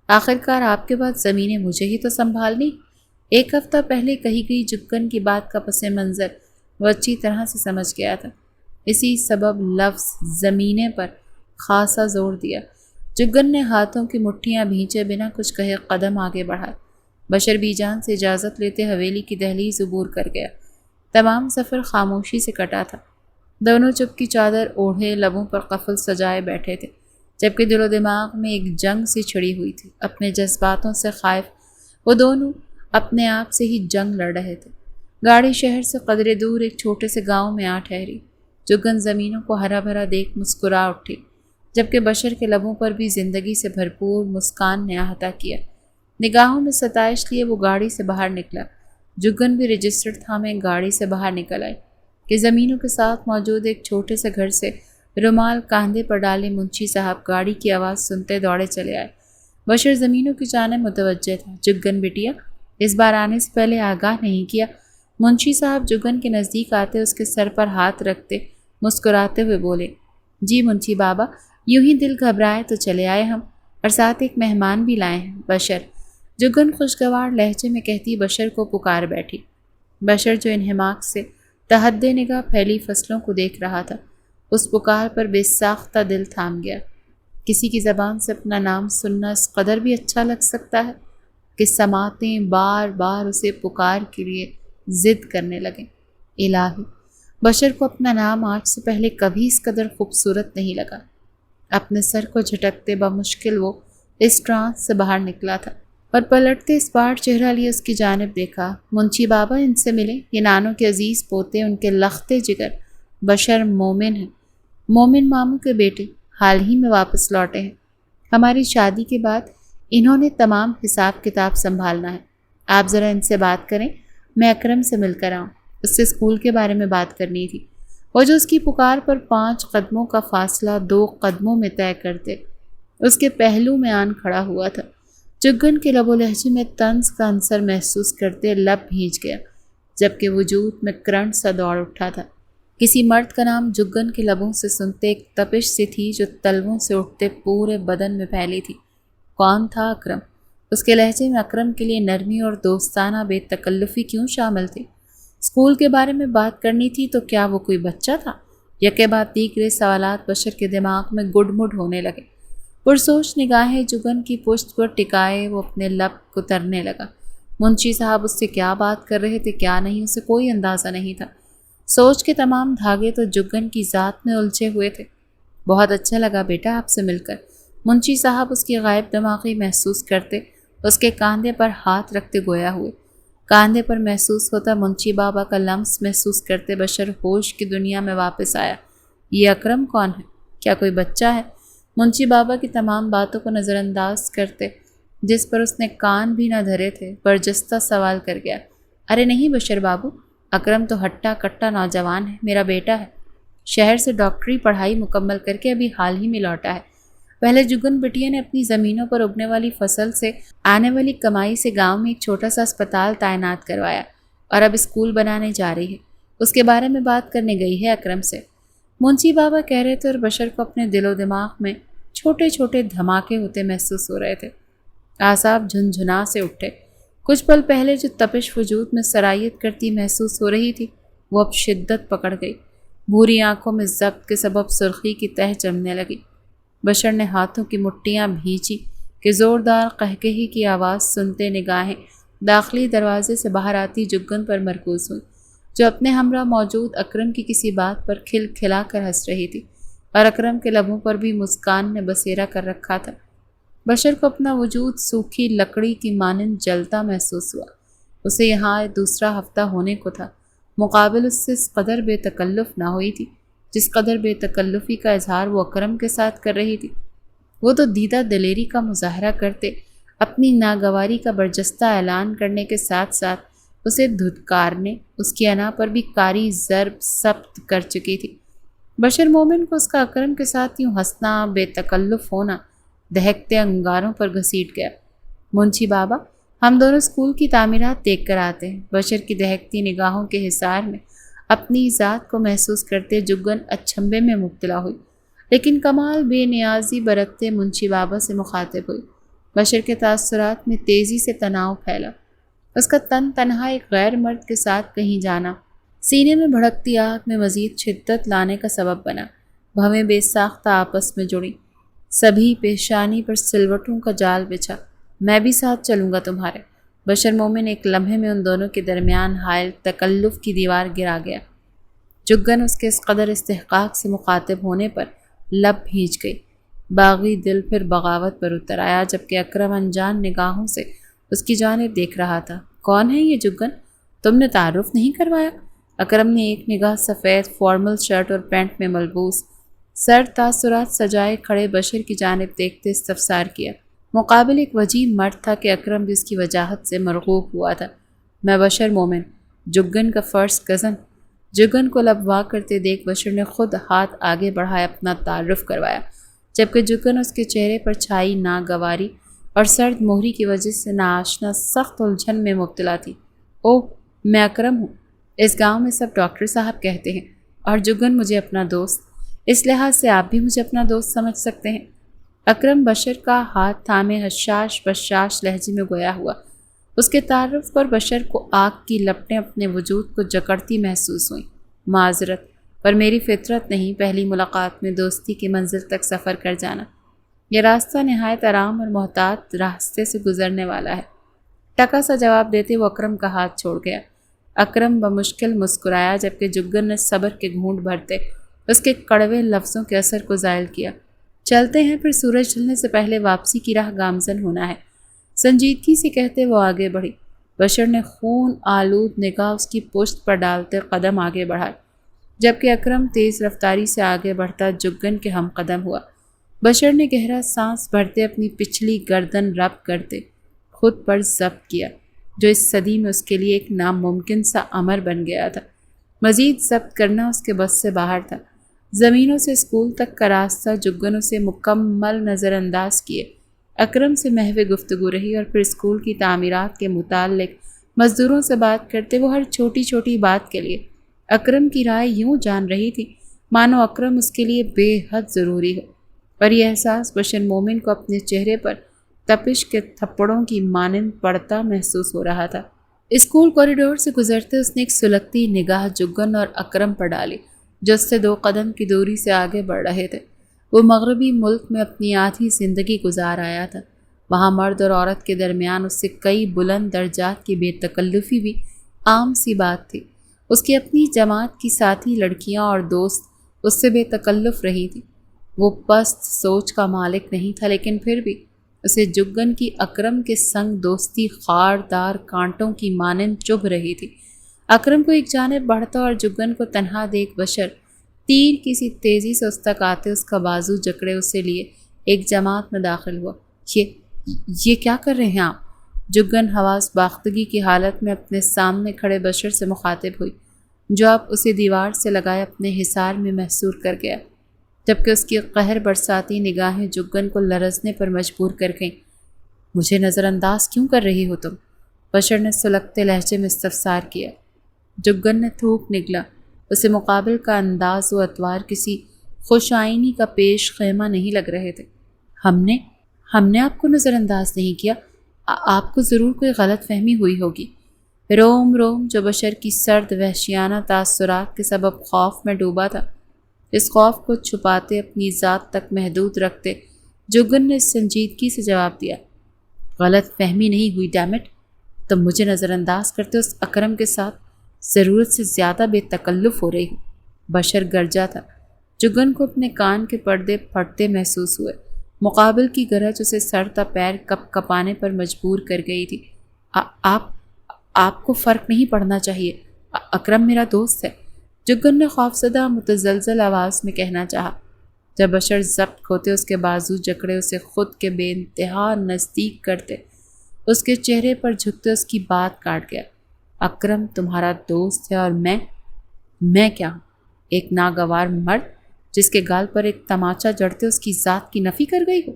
آخرکار آپ کے بعد زمینیں مجھے ہی تو سنبھالنی۔ 1 ہفتہ پہلے کہی گئی جگن کی بات کا پس منظر وہ اچھی طرح سے سمجھ گیا تھا، اسی سبب لفظ زمینیں پر خاصا زور دیا۔ جگن نے ہاتھوں کی مٹھیاں بھینچے بنا کچھ کہے قدم آگے بڑھا۔ بشر بی جان سے اجازت لیتے حویلی کی دہلیز عبور کر گیا۔ تمام سفر خاموشی سے کٹا تھا۔ دونوں چپ کی چادر اوڑھے لبوں پر قفل سجائے بیٹھے تھے، جبکہ دل و دماغ میں ایک جنگ سی چھڑی ہوئی تھی۔ اپنے جذباتوں سے خائف وہ دونوں اپنے آپ سے ہی جنگ لڑ رہے تھے۔ گاڑی شہر سے قدرے دور ایک چھوٹے سے گاؤں میں آ ٹھہری۔ جگن زمینوں کو ہرا بھرا دیکھ مسکرا اٹھی۔ جبکہ بشر کے لبوں پر بھی زندگی سے بھرپور مسکان نے احاطہ کیا۔ نگاہوں میں ستائش لیے وہ گاڑی سے باہر نکلا۔ جگن بھی رجسٹر تھامے گاڑی سے باہر نکل آئی کہ زمینوں کے ساتھ موجود ایک چھوٹے سے گھر سے رومال کاندھے پر ڈالے منشی صاحب گاڑی کی آواز سنتے دوڑے چلے آئے۔ بشر زمینوں کی جانب متوجہ تھا۔ جگن بیٹیا، اس بار آنے سے پہلے آگاہ نہیں کیا؟ منشی صاحب جگن کے نزدیک آتے اس کے سر پر ہاتھ رکھتے مسکراتے ہوئے بولے۔ جی منشی بابا، یوں ہی دل گھبرائے تو چلے آئے ہم، اور ساتھ ایک مہمان بھی لائے ہیں، بشر۔ جگن خوشگوار لہجے میں کہتی بشر کو پکار بیٹھی۔ بشر جو انہماک سے تحد نگاہ پھیلی فصلوں کو دیکھ رہا تھا، اس پکار پر بے ساختہ دل تھام گیا۔ کسی کی زبان سے اپنا نام سننا اس قدر بھی اچھا لگ سکتا ہے کہ سماعتیں بار بار اسے پکار کے لیے ضد کرنے لگیں۔ الہی، بشر کو اپنا نام آج سے پہلے کبھی اس قدر خوبصورت نہیں لگا۔ اپنے سر کو جھٹکتے بمشکل وہ اس ٹرانس سے باہر نکلا تھا اور پلٹتے اس بار چہرہ لیے اس کی جانب دیکھا۔ منشی بابا، ان سے ملے، یہ نانوں کے عزیز پوتے، ان کے لختے جگر بشر مومن ہیں، مومن ماموں کے بیٹے، حال ہی میں واپس لوٹے ہیں۔ ہماری شادی کے بعد انہوں نے تمام حساب کتاب سنبھالنا ہے۔ آپ ذرا ان سے بات کریں، میں اکرم سے مل کر آؤں، اس سے اسکول کے بارے میں بات کرنی تھی۔ وہ جو اس کی پکار پر 5 قدموں کا فاصلہ 2 قدموں میں طے کرتے، اس کے پہلو میں آن کھڑا ہوا تھا۔ جگن کے لب و لہجے میں طنز کا عنصر محسوس کرتے لب بھیج گیا، جبکہ وجود میں کرنٹ سا دوڑ اٹھا تھا۔ کسی مرد کا نام جگن کے لبوں سے سنتے ایک تپش سی تھی جو تلووں سے اٹھتے پورے بدن میں پھیلی تھی۔ کون تھا اکرم؟ اس کے لہجے میں اکرم کے لیے نرمی اور دوستانہ بے تکلفی کیوں شامل تھی؟ اسکول کے بارے میں بات کرنی تھی تو کیا وہ کوئی بچہ تھا؟ یکے بعد دیگرے سوالات بشر کے دماغ میں گڈ مڈ ہونے لگے۔ پرسوچ نگاہیں جگن کی پشت پر ٹکائے وہ اپنے لب کترنے لگا۔ منشی صاحب اس سے کیا بات کر رہے تھے کیا نہیں، اسے کوئی اندازہ نہیں تھا۔ سوچ کے تمام دھاگے تو جگن کی ذات میں الجھے ہوئے تھے۔ بہت اچھا لگا بیٹا آپ سے مل کر، منشی صاحب اس کی غائب دماغی محسوس کرتے اس کے کاندھے پر ہاتھ رکھتے گویا ہوئے۔ کاندھے پر محسوس ہوتا منشی بابا کا لمس محسوس کرتے بشر ہوش کی دنیا میں واپس آیا۔ یہ اکرم کون ہے؟ کیا کوئی بچہ ہے؟ منشی بابا کی تمام باتوں کو نظر انداز کرتے، جس پر اس نے کان بھی نہ دھرے تھے، برجستہ سوال کر گیا۔ ارے نہیں بشر بابو، اکرم تو ہٹا کٹا نوجوان ہے، میرا بیٹا ہے، شہر سے ڈاکٹری پڑھائی مکمل کر کے ابھی حال ہی میں لوٹا ہے۔ پہلے جگن بٹیا نے اپنی زمینوں پر اگنے والی فصل سے آنے والی کمائی سے گاؤں میں ایک چھوٹا سا اسپتال تعینات کروایا اور اب اسکول بنانے جا رہی ہے، اس کے بارے میں بات کرنے گئی ہے اکرم سے، منشی بابا کہہ رہے تھے، اور بشر کو اپنے دل و دماغ میں چھوٹے چھوٹے دھماکے ہوتے محسوس ہو رہے تھے۔ اعصاب جھنجھنا سے اٹھے۔ کچھ پل پہلے جو تپش وجود میں سرایت کرتی محسوس ہو رہی تھی وہ اب شدت پکڑ گئی۔ بھوری آنکھوں میں ضبط کے سبب سرخی کی تہ جمنے لگی۔ بشر نے ہاتھوں کی مٹھیاں بھینچی کہ زوردار قہقہی کی آواز سنتے نگاہیں داخلی دروازے سے باہر آتی جگن پر مرکوز ہوئی، جو اپنے ہمراہ موجود اکرم کی کسی بات پر کھل کھلا کر ہنس رہی تھی، اور اکرم کے لبوں پر بھی مسکان نے بسیرا کر رکھا تھا۔ بشر کو اپنا وجود سوکھی لکڑی کی مانند جلتا محسوس ہوا۔ اسے یہاں دوسرا ہفتہ ہونے کو تھا، مقابل اس سے اس قدر بے تکلف نہ ہوئی تھی جس قدر بے تکلفی کا اظہار وہ اکرم کے ساتھ کر رہی تھی۔ وہ تو دیدہ دلیری کا مظاہرہ کرتے اپنی ناگواری کا برجستہ اعلان کرنے کے ساتھ ساتھ اسے دھتکارنے، اس کی انا پر بھی کاری ضرب ثبت کر چکی تھی۔ بشر مومن کو اس کا اکرم کے ساتھ یوں ہنسنا، بے تکلف ہونا دہکتے انگاروں پر گھسیٹ گیا۔ منشی بابا، ہم دونوں اسکول کی تعمیرات دیکھ کر آتے ہیں۔ بشر کی دہکتی نگاہوں کے حصار میں اپنی ذات کو محسوس کرتے جگن اچھمبے میں مبتلا ہوئی، لیکن کمال بے نیازی برتتے منشی بابا سے مخاطب ہوئی۔ بشر کے تاثرات میں تیزی سے تناؤ پھیلا۔ اس کا تن تنہا ایک غیر مرد کے ساتھ کہیں جانا سینے میں بھڑکتی آگ میں مزید شدت لانے کا سبب بنا۔ بھویں بے ساختہ آپس میں جڑی، سبھی پیشانی پر سلوٹوں کا جال بچھا۔ میں بھی ساتھ چلوں گا تمہارے۔ بشر مومن ایک لمحے میں ان دونوں کے درمیان حائل تکلف کی دیوار گرا گیا۔ جگن اس کے اس قدر استحقاق سے مخاطب ہونے پر لب بھیج گئی۔ باغی دل پھر بغاوت پر اتر آیا، جبکہ اکرم انجان نگاہوں سے اس کی جانب دیکھ رہا تھا۔ کون ہے یہ جگن؟ تم نے تعارف نہیں کروایا؟ اکرم نے ایک نگاہ سفید فارمل شرٹ اور پینٹ میں ملبوس سر تاثرات سجائے کھڑے بشر کی جانب دیکھتے استفسار کیا۔ مقابل ایک وجیح مرد تھا کہ اکرم بھی اس کی وجاہت سے مرغوب ہوا تھا۔ میں بشر مومن، جگن کا فرسٹ کزن۔ جگن کو لبوا کرتے دیکھ بشر نے خود ہاتھ آگے بڑھائے اپنا تعارف کروایا، جبکہ جگن اس کے چہرے پر چھائی ناگواری اور سرد مہری کی وجہ سے ناآشنا سخت الجھن میں مبتلا تھی۔ اوہ، میں اکرم ہوں، اس گاؤں میں سب ڈاکٹر صاحب کہتے ہیں، اور جگن مجھے اپنا دوست، اس لحاظ سے آپ بھی مجھے اپنا دوست سمجھ سکتے ہیں۔ اکرم بشر کا ہاتھ تھامے حشاش بشاش لہجے میں گویا ہوا۔ اس کے تعارف پر بشر کو آگ کی لپٹیں اپنے وجود کو جکڑتی محسوس ہوئیں۔ معذرت، پر میری فطرت نہیں پہلی ملاقات میں دوستی کی منزل تک سفر کر جانا۔ یہ راستہ نہایت آرام اور محتاط راستے سے گزرنے والا ہے۔ ٹکا سا جواب دیتے وہ اکرم کا ہاتھ چھوڑ گیا۔ اکرم بمشکل مسکرایا، جبکہ جگن نے صبر کے گھونٹ بھرتے اس کے کڑوے لفظوں کے اثر کو زائل کیا۔ چلتے ہیں، پھر سورج ڈھلنے سے پہلے واپسی کی راہ گامزن ہونا ہے، سنجیدگی سے کہتے وہ آگے بڑھی۔ بشر نے خون آلود نگاہ اس کی پشت پر ڈالتے قدم آگے بڑھائے، جبکہ اکرم تیز رفتاری سے آگے بڑھتا جگن کے ہم قدم ہوا۔ بشر نے گہرا سانس بھرتے اپنی پچھلی گردن رب کرتے خود پر ضبط کیا، جو اس صدی میں اس کے لیے ایک ناممکن سا امر بن گیا تھا۔ مزید ضبط کرنا اس کے بس سے باہر تھا۔ زمینوں سے اسکول تک کا راستہ جگن اسے مکمل نظر انداز کیے۔ اکرم سے محو گفتگو رہی، اور پھر اسکول کی تعمیرات کے متعلق مزدوروں سے بات کرتے وہ ہر چھوٹی چھوٹی بات کے لیے اکرم کی رائے یوں جان رہی تھی مانو اکرم اس کے لیے بے حد ضروری ہو، اور یہ احساس بشر مومن کو اپنے چہرے پر تپش کے تھپڑوں کی مانند پڑتا محسوس ہو رہا تھا۔ اسکول کوریڈور سے گزرتے اس نے ایک سلگتی نگاہ جگن اور اکرم پر ڈالی، جو اس سے 2 قدم کی دوری سے آگے بڑھ رہے تھے۔ وہ مغربی ملک میں اپنی آدھی زندگی گزار آیا تھا۔ وہاں مرد اور عورت کے درمیان اس سے کئی بلند درجات کی بے تکلفی بھی عام سی بات تھی۔ اس کی اپنی جماعت کی ساتھی لڑکیاں اور دوست اس سے بے تکلف رہی تھی۔ وہ پست سوچ کا مالک نہیں تھا، لیکن پھر بھی اسے جگن کی اکرم کے سنگ دوستی خاردار کانٹوں کی مانند چبھ رہی تھی۔ اکرم کو ایک جانب بڑھتا اور جگن کو تنہا دیکھ بشر تیر کی سی تیزی سے اس تک آتے اس کا بازو جکڑے اسے لیے ایک جماعت میں داخل ہوا۔ یہ کیا کر رہے ہیں آپ؟ جگن حواس باختگی کی حالت میں اپنے سامنے کھڑے بشر سے مخاطب ہوئی، جو اب اسے دیوار سے لگائے اپنے حصار میں محصور کر گیا، جبکہ اس کی قہر برساتی نگاہیں جگن کو لرزنے پر مجبور کر گئیں۔ مجھے نظر انداز کیوں کر رہی ہو تم؟ بشر نے سلگتے لہجے میں استفسار کیا۔ جگن نے تھوک نگلا۔ اسے مقابل کا انداز و اطوار کسی خوش آئینی کا پیش خیمہ نہیں لگ رہے تھے۔ ہم نے آپ کو نظر انداز نہیں کیا، آپ کو ضرور کوئی غلط فہمی ہوئی ہوگی۔ روم روم جو بشر کی سرد وحشیانہ تاثرات کے سبب خوف میں ڈوبا تھا، اس خوف کو چھپاتے اپنی ذات تک محدود رکھتے جگن نے سنجیدگی سے جواب دیا، غلط فہمی نہیں ہوئی ڈیمٹ، تم مجھے نظر انداز کرتے اس اکرم کے ساتھ ضرورت سے زیادہ بے تکلف ہو رہی ہو۔ بشر گرجا تھا۔ جگن کو اپنے کان کے پردے پھٹتے محسوس ہوئے۔ مقابل کی گرج اسے سر تا پیر کپ کپانے پر مجبور کر گئی تھی۔ آپ کو فرق نہیں پڑنا چاہیے، اکرم میرا دوست ہے، جگن نے خوفزدہ متزلزل آواز میں کہنا چاہا۔ جب بشر ضبط کھوتے اس کے بازو جکڑے اسے خود کے بے انتہا نزدیک کرتے، اس کے چہرے پر جھکتے اس کی بات کاٹ گیا۔ اکرم تمہارا دوست ہے اور میں کیا ہوں؟ ایک ناگوار مرد جس کے گال پر ایک تماچا جڑتے اس کی ذات کی نفی کر گئی ہو؟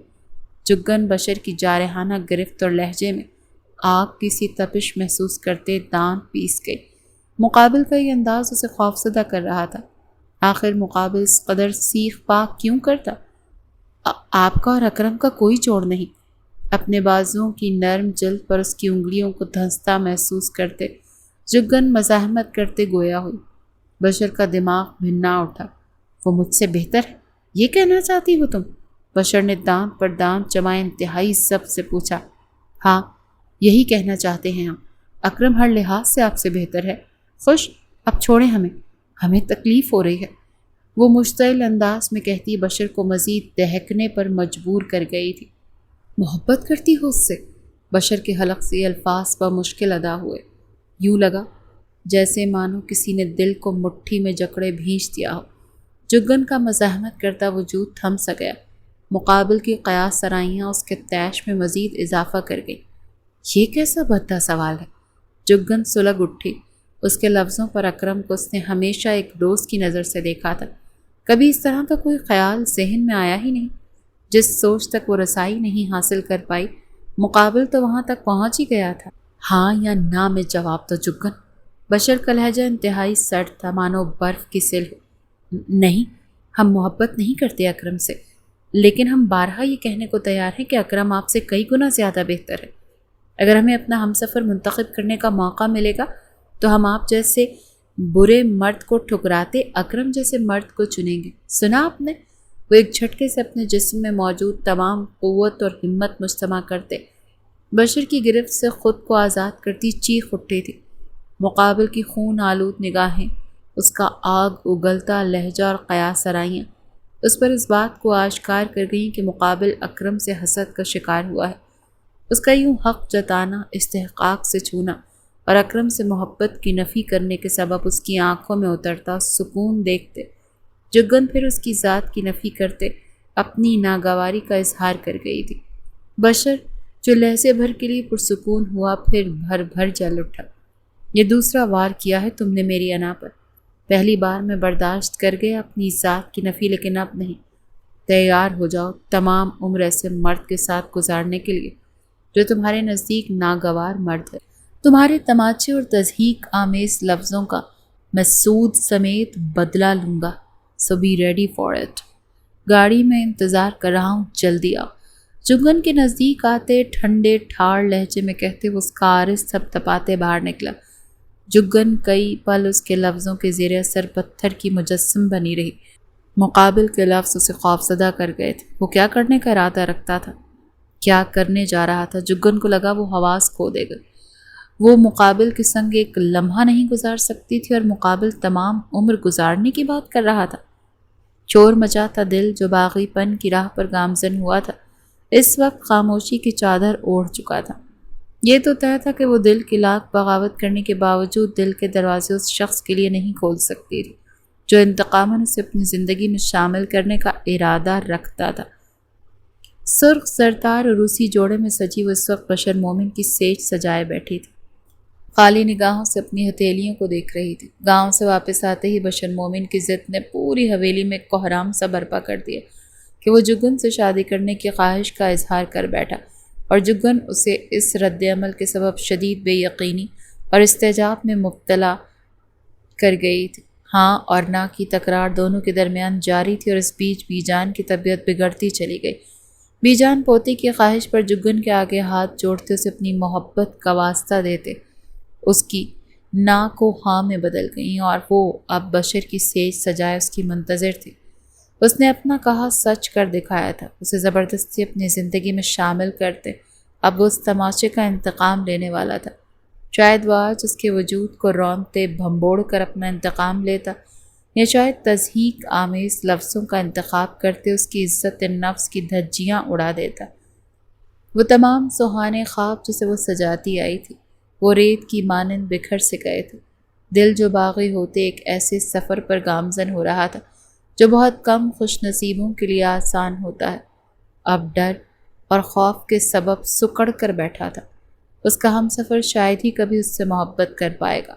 جگن بشر کی جارحانہ گرفت اور لہجے میں آگ کی سی تپش محسوس کرتے دانت پیس گئی۔ مقابل کا یہ انداز اسے خوفزدہ کر رہا تھا۔ آخر مقابل اس قدر سیخ پاک کیوں کرتا؟ آپ کا اور اکرم کا کوئی جوڑ نہیں۔ اپنے بازوؤں کی نرم جلد پر اس کی انگلیوں کو دھنستا محسوس کرتے جگن مزاحمت کرتے گویا ہوئی۔ بشر کا دماغ بھنا اٹھا۔ وہ مجھ سے بہتر ہے، یہ کہنا چاہتی ہو تم؟ بشر نے دانت پر دانت جمائے انتہائی ضبط سے پوچھا۔ ہاں، یہی کہنا چاہتے ہیں ہم۔ اکرم ہر لحاظ سے آپ سے بہتر ہے۔ خوش، اب چھوڑیں ہمیں تکلیف ہو رہی ہے، وہ مشتعل انداز میں کہتی بشر کو مزید دہکنے پر مجبور کر گئی تھی۔ محبت کرتی ہو اس سے؟ بشر کے حلق سے الفاظ بمشکل ادا ہوئے۔ یوں لگا جیسے مانو کسی نے دل کو مٹھی میں جکڑے بھینچ دیا ہو۔ جگن کا مزاحمت کرتا وجود تھم سا گیا۔ مقابل کی قیاس سرائیاں اس کے تیش میں مزید اضافہ کر گئی۔ یہ کیسا بھدا سوال ہے؟ جگن سلگ اٹھی۔ اس کے لفظوں پر اکرم کو اس نے ہمیشہ ایک دوست کی نظر سے دیکھا تھا۔ کبھی اس طرح کا کوئی خیال ذہن میں آیا ہی نہیں۔ جس سوچ تک وہ رسائی نہیں حاصل کر پائی، مقابل تو وہاں تک پہنچ ہی گیا تھا۔ ہاں یا نہ میں جواب تو جگن۔ بشر کا لہجہ انتہائی سرد تھا، مانو برف کی سل ہو۔ نہیں، ہم محبت نہیں کرتے اکرم سے، لیکن ہم بارہا یہ کہنے کو تیار ہیں کہ اکرم آپ سے کئی گنا زیادہ بہتر ہے۔ اگر ہمیں اپنا ہمسفر منتخب کرنے کا موقع ملے گا تو ہم آپ جیسے برے مرد کو ٹھکراتے اکرم جیسے مرد کو چنیں گے۔ سنا آپ نے؟ وہ ایک جھٹکے سے اپنے جسم میں موجود تمام قوت اور ہمت مجتمع کرتے بشر کی گرفت سے خود کو آزاد کرتی چیخ اٹھی تھی۔ مقابل کی خون آلود نگاہیں، اس کا آگ اگلتا لہجہ اور قیاس سرائیاں اس پر اس بات کو آشکار کر گئیں کہ مقابل اکرم سے حسد کا شکار ہوا ہے۔ اس کا یوں حق جتانا، استحقاق سے چھونا اور اکرم سے محبت کی نفی کرنے کے سبب اس کی آنکھوں میں اترتا سکون دیکھتے جگن پھر اس کی ذات کی نفی کرتے اپنی ناگواری کا اظہار کر گئی تھی۔ بشر جو لہجے بھر کے لیے پرسکون ہوا پھر بھر بھر جل اٹھا۔ یہ دوسرا وار کیا ہے تم نے میری انا پر۔ پہلی بار میں برداشت کر گیا اپنی ذات کی نفی، لیکن اب نہیں۔ تیار ہو جاؤ تمام عمر ایسے مرد کے ساتھ گزارنے کے لیے جو تمہارے نزدیک ناگوار مرد ہے۔ تمہارے تماچے اور تضحیک آمیز لفظوں کا میں سود سمیت بدلہ لوں گا۔ So be ready for it۔ گاڑی میں انتظار کر رہا ہوں، جلدی آؤ۔ جگن کے نزدیک آتے ٹھنڈے ٹھاڑ لہجے میں کہتے وہ اس کا عارض تھپ تھپاتے باہر نکلا۔ جگن کئی پل اس کے لفظوں کے زیر اثر پتھر کی مجسم بنی رہی۔ مقابل کے لفظ اسے خوفزدہ کر گئے تھے۔ وہ کیا کرنے کا ارادہ رکھتا تھا؟ کیا کرنے جا رہا تھا؟ جگن کو لگا وہ حواس کھو دے گا۔ وہ مقابل کے سنگ ایک لمحہ نہیں گزار سکتی تھی اور مقابل تمام عمر گزارنے کی بات کر رہا تھا۔ چور مچاتا دل جو باغی پن کی راہ پر گامزن ہوا تھا، اس وقت خاموشی کی چادر اوڑھ چکا تھا۔ یہ تو طے تھا کہ وہ دل کی لاکھ بغاوت کرنے کے باوجود دل کے دروازے اس شخص کے لیے نہیں کھول سکتی تھی جو انتقاماً اسے اپنی زندگی میں شامل کرنے کا ارادہ رکھتا تھا۔ سرخ زرتار اور روسی جوڑے میں سجی وہ اس وقت بشر مومن کی سیج سجائے بیٹھی تھی۔ خالی نگاہوں سے اپنی ہتھیلیوں کو دیکھ رہی تھی۔ گاؤں سے واپس آتے ہی بشر مومن کی ضد نے پوری حویلی میں کوہرام سا برپا کر دیا کہ وہ جگن سے شادی کرنے کی خواہش کا اظہار کر بیٹھا، اور جگن اسے اس رد عمل کے سبب شدید بے یقینی اور استعجاب میں مبتلا کر گئی تھی۔ ہاں اور نہ کی تکرار دونوں کے درمیان جاری تھی، اور اس بیچ بی جان کی طبیعت بگڑتی چلی گئی۔ بی جان پوتی کی خواہش پر جگن کے آگے ہاتھ جوڑتے اسے اپنی محبت کا واسطہ دیتے اس کی نا کو ہاں میں بدل گئیں، اور وہ اب بشر کی سیج سجائے اس کی منتظر تھی۔ اس نے اپنا کہا سچ کر دکھایا تھا۔ اسے زبردستی اپنی زندگی میں شامل کرتے اب وہ اس تماشے کا انتقام لینے والا تھا۔ شاید وہ آج اس کے وجود کو رونتے بھمبوڑ کر اپنا انتقام لیتا، یا شاید تضحیک آمیز لفظوں کا انتخاب کرتے اس کی عزت نفس کی دھجیاں اڑا دیتا۔ وہ تمام سہانے خواب جسے وہ سجاتی آئی تھی، وہ ریت کی مانند بکھر سے گئے تھے۔ دل جو باغی ہوتے ایک ایسے سفر پر گامزن ہو رہا تھا جو بہت کم خوش نصیبوں کے لیے آسان ہوتا ہے، اب ڈر اور خوف کے سبب سکڑ کر بیٹھا تھا۔ اس کا ہم سفر شاید ہی کبھی اس سے محبت کر پائے گا۔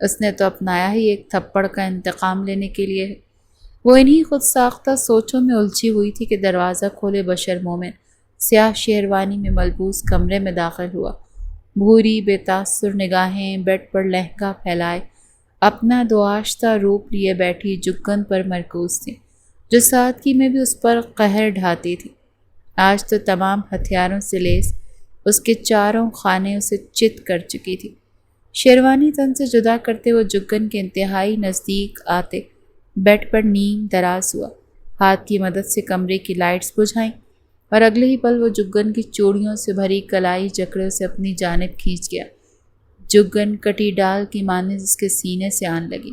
اس نے تو اپنایا ہی ایک تھپڑ کا انتقام لینے کے لیے ہے۔ وہ انہی خود ساختہ سوچوں میں الجھی ہوئی تھی کہ دروازہ کھولے بشر مومن سیاہ شیروانی میں ملبوس کمرے میں داخل ہوا۔ بھوری بے تاثر نگاہیں بیڈ پر لہنگا پھیلائے اپنا دوآشتہ روپ لیے بیٹھی جگن پر مرکوز تھی، جو سادگی میں بھی اس پر قہر ڈھاتی تھی۔ آج تو تمام ہتھیاروں سے لیس اس کے چاروں خانے اسے چت کر چکی تھی۔ شیروانی تن سے جدا کرتے وہ جگن کے انتہائی نزدیک آتے بیڈ پر نیم دراز ہوا، ہاتھ کی مدد سے کمرے کی لائٹس بجھائیں، اور اگلے ہی پل وہ جگن کی چوڑیوں سے بھری کلائی جکڑے سے اپنی جانب کھینچ گیا۔ جگن کٹی ڈال کی مانند اس کے سینے سے آن لگی۔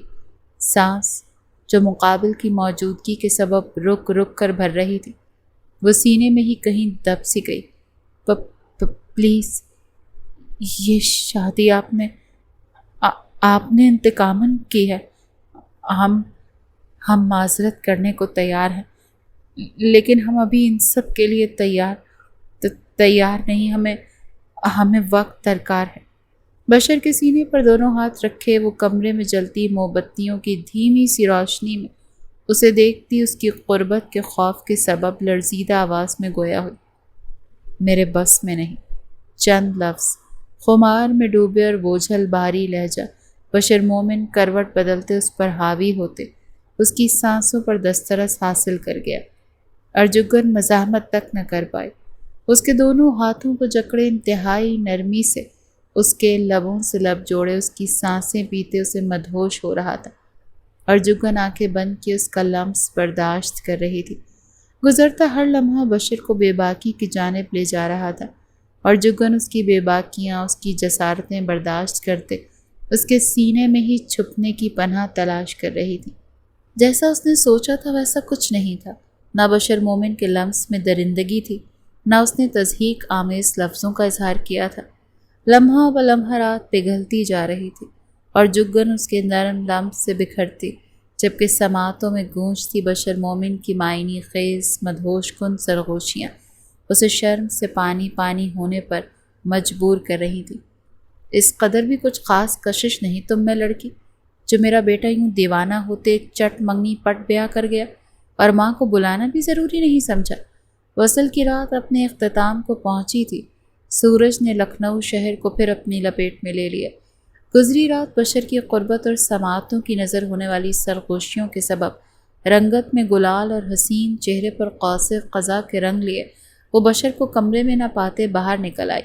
سانس جو مقابل کی موجودگی کے سبب رک رک کر بھر رہی تھی، وہ سینے میں ہی کہیں دب سی گئی۔ پلیز، یہ شادی آپ نے انتقاماً کی ہے۔ ہم معذرت کرنے کو تیار ہیں، لیکن ہم ابھی ان سب کے لیے تیار نہیں، ہمیں وقت درکار ہے۔ بشر کے سینے پر دونوں ہاتھ رکھے وہ کمرے میں جلتی موم بتیوں کی دھیمی سی روشنی میں اسے دیکھتی اس کی قربت کے خوف کے سبب لرزیدہ آواز میں گویا ہوئی، میرے بس میں نہیں۔ چند لفظ خمار میں ڈوبے اور بوجھل بھاری لہجہ بشر مومن کروٹ بدلتے اس پر حاوی ہوتے اس کی سانسوں پر دسترس حاصل کر گیا۔ ارجگن مزاحمت تک نہ کر پائے، اس کے دونوں ہاتھوں کو جکڑے انتہائی نرمی سے اس کے لبوں سے لب جوڑے اس کی سانسیں پیتے اسے مدہوش ہو رہا تھا۔ ارجگن آنکھیں بند کیے اس کا لمس برداشت کر رہی تھی۔ گزرتا ہر لمحہ بشر کو بے باکی کی جانب لے جا رہا تھا، اور ارجگن اس کی بے باکیاں، اس کی جسارتیں برداشت کرتے اس کے سینے میں ہی چھپنے کی پناہ تلاش کر رہی تھی۔ جیسا اس نے سوچا تھا ویسا کچھ نہیں تھا، نہ بشر مومن کے لمس میں درندگی تھی، نہ اس نے تضحیک آمیز لفظوں کا اظہار کیا تھا۔ لمحہ ب لمحہ رات پگھلتی جا رہی تھی اور جگن اس کے نرم لمس سے بکھرتی، جبکہ سماعتوں میں گونجتی بشر مومن کی معنی خیز مدہوش کن سرگوشیاں اسے شرم سے پانی پانی ہونے پر مجبور کر رہی تھی۔ اس قدر بھی کچھ خاص کشش نہیں تم میں لڑکی، جو میرا بیٹا یوں دیوانہ ہوتے چٹ منگنی پٹ بیاہ کر گیا اور ماں کو بلانا بھی ضروری نہیں سمجھا۔ وصل کی رات اپنے اختتام کو پہنچی تھی، سورج نے لکھنؤ شہر کو پھر اپنی لپیٹ میں لے لیا۔ گزری رات بشر کی قربت اور سماعتوں کی نظر ہونے والی سرگوشیوں کے سبب رنگت میں گلال اور حسین چہرے پر قوس قزح کے رنگ لیے وہ بشر کو کمرے میں نہ پاتے باہر نکل آئی۔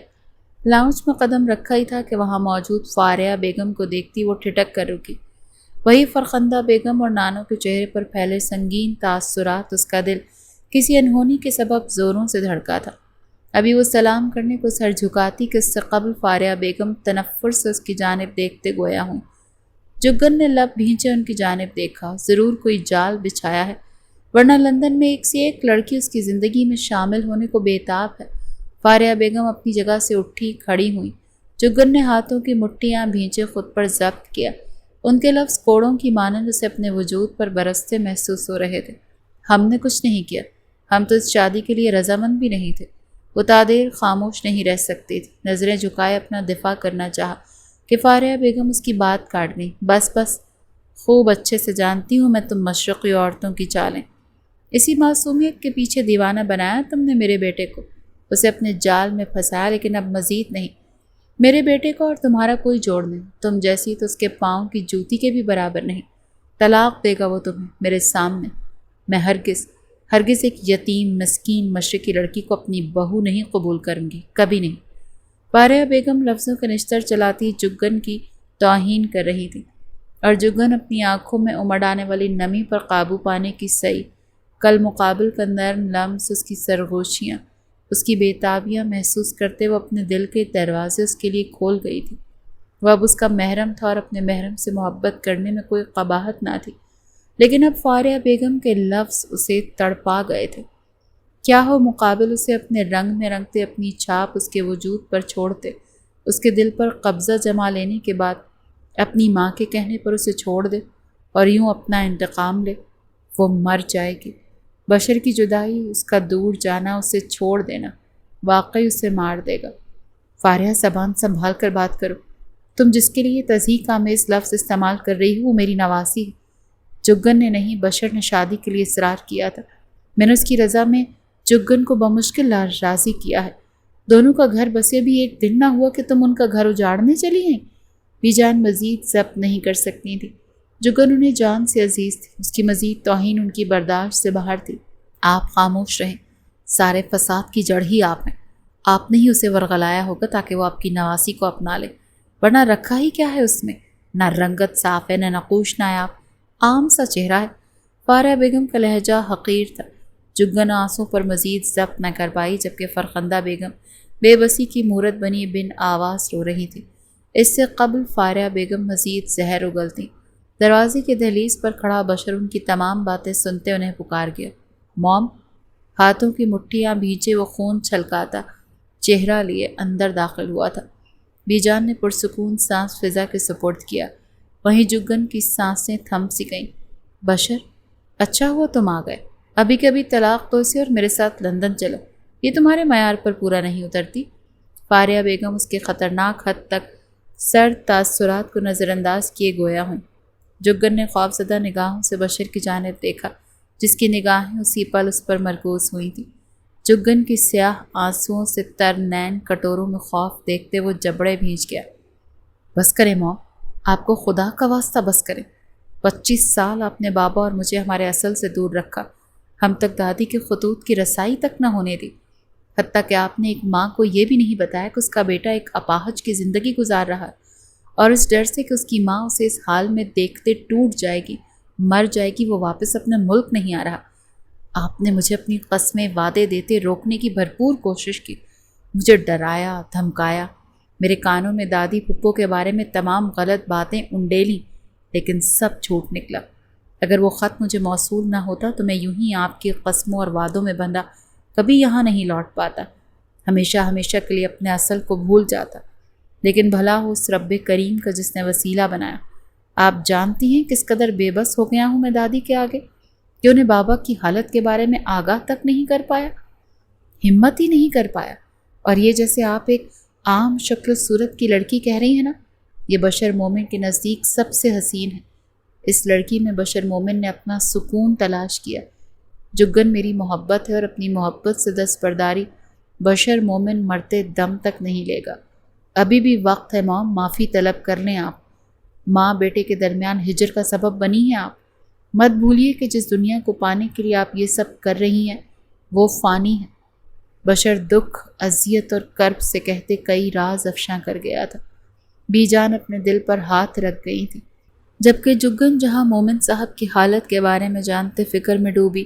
لاؤنج میں قدم رکھا ہی تھا کہ وہاں موجود فاریہ بیگم کو دیکھتی وہ ٹھٹک کر رکی۔ وہی فرخندہ بیگم اور نانوں کے چہرے پر پھیلے سنگین تاثرات اس کا دل کسی انہونی کے سبب زوروں سے دھڑکا تھا۔ ابھی وہ سلام کرنے کو سر جھکاتی کہ اس سے قبل فاریہ بیگم تنفر سے اس کی جانب دیکھتے گویا ہوں۔ جگن نے لب بھینچے ان کی جانب دیکھا، ضرور کوئی جال بچھایا ہے، ورنہ لندن میں ایک سے ایک لڑکی اس کی زندگی میں شامل ہونے کو بے تاب ہے۔ فاریہ بیگم اپنی جگہ سے اٹھی کھڑی ہوئی، جگن نے ہاتھوں کی مٹھیاں بھینچے خود پر ضبط کیا۔ ان کے لفظ کوڑوں کی مانند سے اپنے وجود پر برستے محسوس ہو رہے تھے۔ ہم نے کچھ نہیں کیا، ہم تو اس شادی کے لیے رضامند بھی نہیں تھے۔ وہ تادیر خاموش نہیں رہ سکتی تھی، نظریں جھکائے اپنا دفاع کرنا چاہا کہ فاریہ بیگم اس کی بات کاٹ گئی۔ بس بس، خوب اچھے سے جانتی ہوں میں تم مشرقی عورتوں کی چالیں۔ اسی معصومیت کے پیچھے دیوانہ بنایا تم نے میرے بیٹے کو، اسے اپنے جال میں پھنسایا، لیکن اب مزید نہیں۔ میرے بیٹے کو اور تمہارا کوئی جوڑ نہیں، تم جیسی تو اس کے پاؤں کی جوتی کے بھی برابر نہیں۔ طلاق دے گا وہ تمہیں میرے سامنے۔ میں ہرگز ایک یتیم مسکین مشرقی لڑکی کو اپنی بہو نہیں قبول کروں گی، کبھی نہیں۔ فاریہ بیگم لفظوں کا نشتر چلاتی جگن کی توہین کر رہی تھی، اور جگن اپنی آنکھوں میں امڑ آنے والی نمی پر قابو پانے کی سعی، کل مقابل کا نرم لمس، اس کی سرگوشیاں، اس کی بے تابیاں محسوس کرتے وہ اپنے دل کے دروازے اس کے لیے کھول گئی تھی۔ وہ اب اس کا محرم تھا اور اپنے محرم سے محبت کرنے میں کوئی قباحت نہ تھی، لیکن اب فاریہ بیگم کے لفظ اسے تڑپا گئے تھے۔ کیا ہو مقابل اسے اپنے رنگ میں رنگتے، اپنی چھاپ اس کے وجود پر چھوڑتے، اس کے دل پر قبضہ جما لینے کے بعد اپنی ماں کے کہنے پر اسے چھوڑ دے اور یوں اپنا انتقام لے۔ وہ مر جائے گی۔ بشر کی جدائی، اس کا دور جانا، اسے چھوڑ دینا واقعی اسے مار دے گا۔ فاریہ زبان سنبھال کر بات کرو، تم جس کے لیے تضحیک آمیز لفظ استعمال کر رہی ہو وہ میری نواسی ہے۔ جگن نے نہیں، بشر نے شادی کے لیے اصرار کیا تھا، میں نے اس کی رضا میں جگن کو بمشکل راضی کیا ہے۔ دونوں کا گھر بسے بھی ایک دن نہ ہوا کہ تم ان کا گھر اجاڑنے چلی ہیں۔ بی جان مزید ضبط نہیں کر سکتی تھی، جگن انہیں جان سے عزیز تھی، اس کی مزید توہین ان کی برداشت سے باہر تھی۔ آپ خاموش رہیں، سارے فساد کی جڑ ہی آپ ہیں۔ آپ نے ہی اسے ورغلایا ہوگا تاکہ وہ آپ کی نواسی کو اپنا لے، ورنہ رکھا ہی کیا ہے اس میں؟ نہ رنگت صاف ہے، نہ نقوش نایاب، عام سا چہرہ ہے۔ فاریہ بیگم کا لہجہ حقیر تھا۔ جگن آنسوں پر مزید ضبط نہ کر پائی، جبکہ فرخندہ بیگم بے بسی کی مورت بنی بن آواز رو رہی تھی۔ اس سے قبل فاریہ بیگم مزید زہر اگلتی۔ دروازے کی دہلیز پر کھڑا بشر ان کی تمام باتیں سنتے انہیں پکار گیا۔ موم، ہاتھوں کی مٹھیاں بھینچے وہ خون چھلکاتا چہرہ لیے اندر داخل ہوا تھا۔ بی جان نے پرسکون سانس فضا کے سپرد کیا، وہیں جگن کی سانسیں تھم سی گئیں۔ بشر، اچھا ہوا تم آ گئے، ابھی کے ابھی طلاق تو اسے اور میرے ساتھ لندن چلو، یہ تمہارے معیار پر پورا نہیں اترتی۔ فاریہ بیگم اس کے خطرناک حد تک سرد تاثرات کو نظر انداز کیے گویا ہوئیں۔ جگن نے خوفزدہ نگاہوں سے بشر کی جانب دیکھا، جس کی نگاہیں اسی پل اس پر مرکوز ہوئی تھیں۔ جگن کی سیاہ آنسوؤں سے تر نین کٹوروں میں خوف دیکھتے وہ جبڑے بھیج گیا۔ بس کریں موم، آپ کو خدا کا واسطہ بس کریں۔ 25 سال آپ نے بابا اور مجھے ہمارے اصل سے دور رکھا، ہم تک دادی کے خطوط کی رسائی تک نہ ہونے دی، حتیٰ کہ آپ نے ایک ماں کو یہ بھی نہیں بتایا کہ اس کا بیٹا ایک اپاہج کی زندگی گزار رہا ہے، اور اس ڈر سے کہ اس کی ماں اسے اس حال میں دیکھتے ٹوٹ جائے گی، مر جائے گی، وہ واپس اپنے ملک نہیں آ رہا۔ آپ نے مجھے اپنی قسمیں وعدے دیتے روکنے کی بھرپور کوشش کی، مجھے ڈرایا، دھمکایا، میرے کانوں میں دادی پھپھو کے بارے میں تمام غلط باتیں انڈیلیں، لیکن سب جھوٹ نکلا۔ اگر وہ خط مجھے موصول نہ ہوتا تو میں یوں ہی آپ کی قسموں اور وعدوں میں بندھا کبھی یہاں نہیں لوٹ پاتا، ہمیشہ ہمیشہ کے لیے اپنے اصل کو بھول جاتا۔ لیکن بھلا ہو اس رب کریم کا جس نے وسیلہ بنایا۔ آپ جانتی ہیں کس قدر بے بس ہو گیا ہوں میں دادی کے آگے، کہ انہیں بابا کی حالت کے بارے میں آگاہ تک نہیں کر پایا، ہمت ہی نہیں کر پایا۔ اور یہ جیسے آپ ایک عام شکل و صورت کی لڑکی کہہ رہی ہیں نا، یہ بشر مومن کے نزدیک سب سے حسین ہے۔ اس لڑکی میں بشر مومن نے اپنا سکون تلاش کیا۔ جگن میری محبت ہے، اور اپنی محبت سے دستبرداری بشر مومن مرتے دم تک نہیں لے گا۔ ابھی بھی وقت ہے موم، معافی طلب کر لیں آپ۔ ماں بیٹے کے درمیان ہجر کا سبب بنی ہیں آپ۔ مت بھولیے کہ جس دنیا کو پانے کے لیے آپ یہ سب کر رہی ہیں وہ فانی ہے۔ بشر دکھ، اذیت اور کرب سے کہتے کئی راز افشاں کر گیا تھا۔ بی جان اپنے دل پر ہاتھ رکھ گئی تھی، جبکہ جگن جہاں مومن صاحب کی حالت کے بارے میں جانتے فکر میں ڈوبی،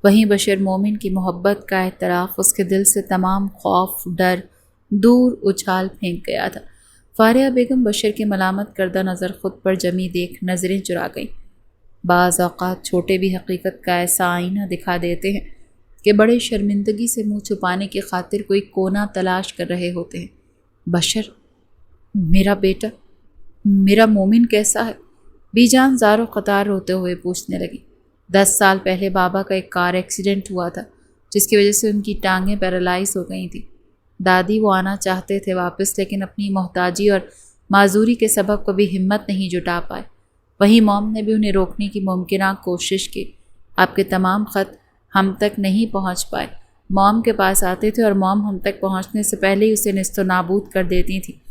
وہیں بشر مومن کی محبت کا اعتراف اس کے دل سے تمام خوف، ڈر دور اچھال پھینک گیا تھا۔ فاریہ بیگم بشر کی ملامت کردہ نظر خود پر جمی دیکھ نظریں چرا گئیں۔ بعض اوقات چھوٹے بھی حقیقت کا ایسا آئینہ دکھا دیتے ہیں کہ بڑے شرمندگی سے منہ چھپانے کی خاطر کوئی کونا تلاش کر رہے ہوتے ہیں۔ بشر، میرا بیٹا، میرا مومن کیسا ہے؟ بی جان زار و قطار روتے ہوئے پوچھنے لگی۔ 10 سال پہلے بابا کا ایک کار ایکسیڈنٹ ہوا تھا، جس کی وجہ سے ان کی ٹانگیں پیرالائز ہو گئی تھیں۔ دادی وہ آنا چاہتے تھے واپس، لیکن اپنی محتاجی اور معذوری کے سبب کبھی ہمت نہیں جٹا پائے۔ وہیں موم نے بھی انہیں روکنے کی ممکنہ کوشش کی۔ آپ کے تمام خط ہم تک نہیں پہنچ پائے۔ موم کے پاس آتے تھے اور موم ہم تک پہنچنے سے پہلے ہی اسے نیست و نابود کر دیتی تھیں۔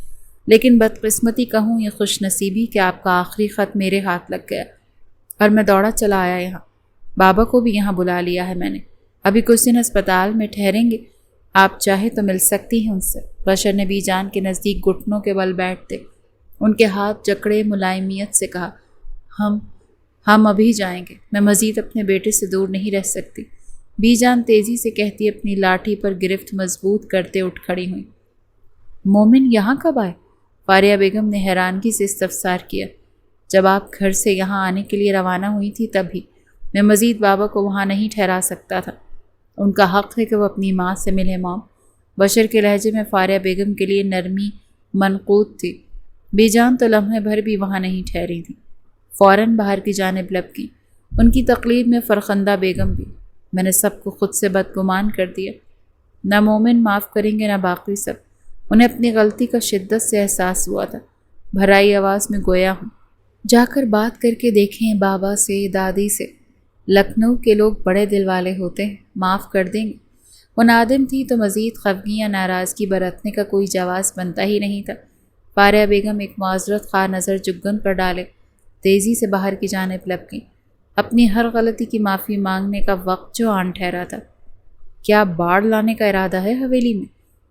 لیکن بدقسمتی کہوں یا خوش نصیبی کہ آپ کا آخری خط میرے ہاتھ لگ گیا، اور میں دوڑا چلا آیا یہاں۔ بابا کو بھی یہاں بلا لیا ہے میں نے، ابھی کچھ دن اسپتال میں ٹھہریں گے، آپ چاہے تو مل سکتی ہیں ان سے۔ بشر نے بی جان کے نزدیک گھٹنوں کے بل بیٹھتے ان کے ہاتھ جکڑے ملائمیت سے کہا، ہم ابھی جائیں گے، میں مزید اپنے بیٹے سے دور نہیں رہ سکتی۔ بی جان تیزی سے کہتی اپنی لاٹھی پر گرفت مضبوط کرتے اٹھ کھڑی ہوئی۔ مومن یہاں کب آئے؟ فاریہ بیگم نے حیرانگی سے استفسار کیا۔ جب آپ گھر سے یہاں آنے کے لیے روانہ ہوئی تھی تبھی، میں مزید بابا کو وہاں نہیں ٹھہرا سکتا تھا، ان کا حق ہے کہ وہ اپنی ماں سے ملے موم۔ بشر کے لہجے میں فاریہ بیگم کے لیے نرمی منقوط تھی۔ بی جان تو لمحے بھر بھی وہاں نہیں ٹھہری تھی، فوراً باہر کی جانب لپ کی۔ ان کی تقلید میں فرخندہ بیگم بھی۔ میں نے سب کو خود سے بدگمان کر دیا، نہ مومن معاف کریں گے نہ باقی سب۔ انہیں اپنی غلطی کا شدت سے احساس ہوا تھا۔ بھرائی آواز میں گویا ہوں، جا کر بات کر کے دیکھیں بابا سے، دادی سے۔ لکھنؤ کے لوگ بڑے دل والے ہوتے ہیں، معاف کر دیں گے۔ وہ نادم تھی تو مزید خفگی یا ناراضگی برتنے کا کوئی جواز بنتا ہی نہیں تھا۔ فاریہ بیگم ایک معذرت خواہ نظر جگن پر ڈالے تیزی سے باہر کی جانب لپ گئی۔ اپنی ہر غلطی کی معافی مانگنے کا وقت جو آن ٹھہرا تھا۔ کیا باڑ لانے کا ارادہ ہے حویلی میں؟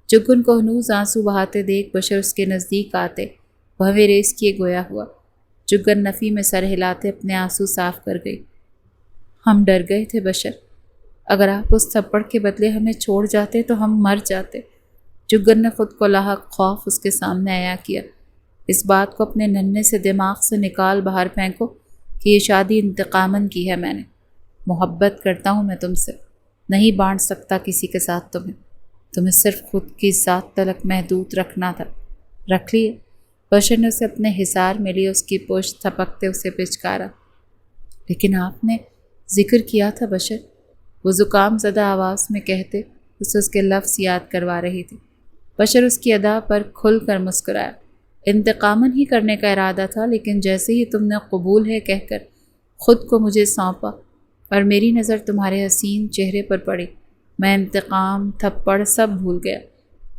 جگن کو ہنوز آنسو بہاتے دیکھ بشر اس کے نزدیک آتے بھویں ریس کیے گویا ہوا۔ جگن نفی میں سر ہلاتے اپنے آنسو صاف کر گئی۔ ہم ڈر گئے تھے بشر، اگر آپ اس تھپڑ کے بدلے ہمیں چھوڑ جاتے تو ہم مر جاتے۔ جگن نے خود کو لاحق خوف اس کے سامنے عیاں کیا۔ اس بات کو اپنے ننھے سے دماغ سے نکال باہر پھینکو کہ یہ شادی انتقاماً کی ہے میں نے۔ محبت کرتا ہوں میں تم سے، نہیں بانٹ سکتا کسی کے ساتھ تمہیں صرف خود کی ذات تلک محدود رکھنا تھا۔ رکھ لیے؟ بشر نے اسے اپنے حصار میں لیے، اس کی پشت تھپکتے اسے پچکارا۔ لیکن آپ نے ذکر کیا تھا بشر، وہ زکام زدہ آواز میں کہتے اسے اس کے لفظ یاد کروا رہی تھی۔ بشر اس کی ادا پر کھل کر مسکرایا۔ انتقاماً ہی کرنے کا ارادہ تھا، لیکن جیسے ہی تم نے قبول ہے کہہ کر خود کو مجھے سونپا اور میری نظر تمہارے حسین چہرے پر پڑی، میں انتقام، تھپڑ سب بھول گیا۔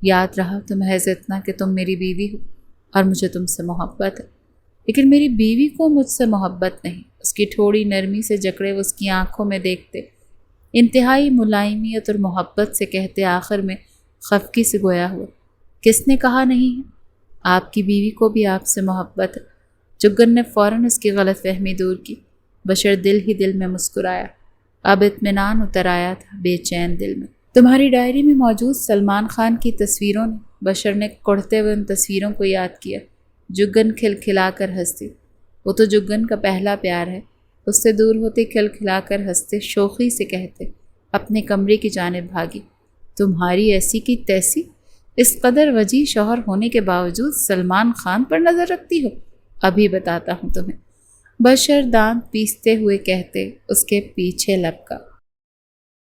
یاد رہا تو محض اتنا کہ تم میری بیوی ہو اور مجھے تم سے محبت ہے، لیکن میری بیوی کو مجھ سے محبت نہیں۔ اس کی تھوڑی نرمی سے جکڑے وہ اس کی آنکھوں میں دیکھتے، انتہائی ملائمیت اور محبت سے کہتے، آخر میں خفگی سے گویا ہوا، کس نے کہا نہیں ہے؟ آپ کی بیوی کو بھی آپ سے محبت ہے۔ جگن نے فوراً اس کی غلط فہمی دور کی۔ بشر دل ہی دل میں مسکرایا۔ اب اطمینان اتر آیا تھا بے چین دل میں۔ تمہاری ڈائری میں موجود سلمان خان کی تصویروں نے، بشر نے کڑھتے ہوئے ان تصویروں کو یاد کیا۔ جگن کھلکھلا کر ہنستی۔ وہ تو جگن کا پہلا پیار ہے۔ اس سے دور ہوتے کھلکھلا کر ہنستے، شوخی سے کہتے، اپنے کمرے کی جانب بھاگی، تمہاری ایسی کی تیسی، اس قدر وجیح شوہر ہونے کے باوجود سلمان خان پر نظر رکھتی ہو؟ ابھی بتاتا ہوں تمہیں، بشر دانت پیستے ہوئے کہتے، اس کے پیچھے لپکا۔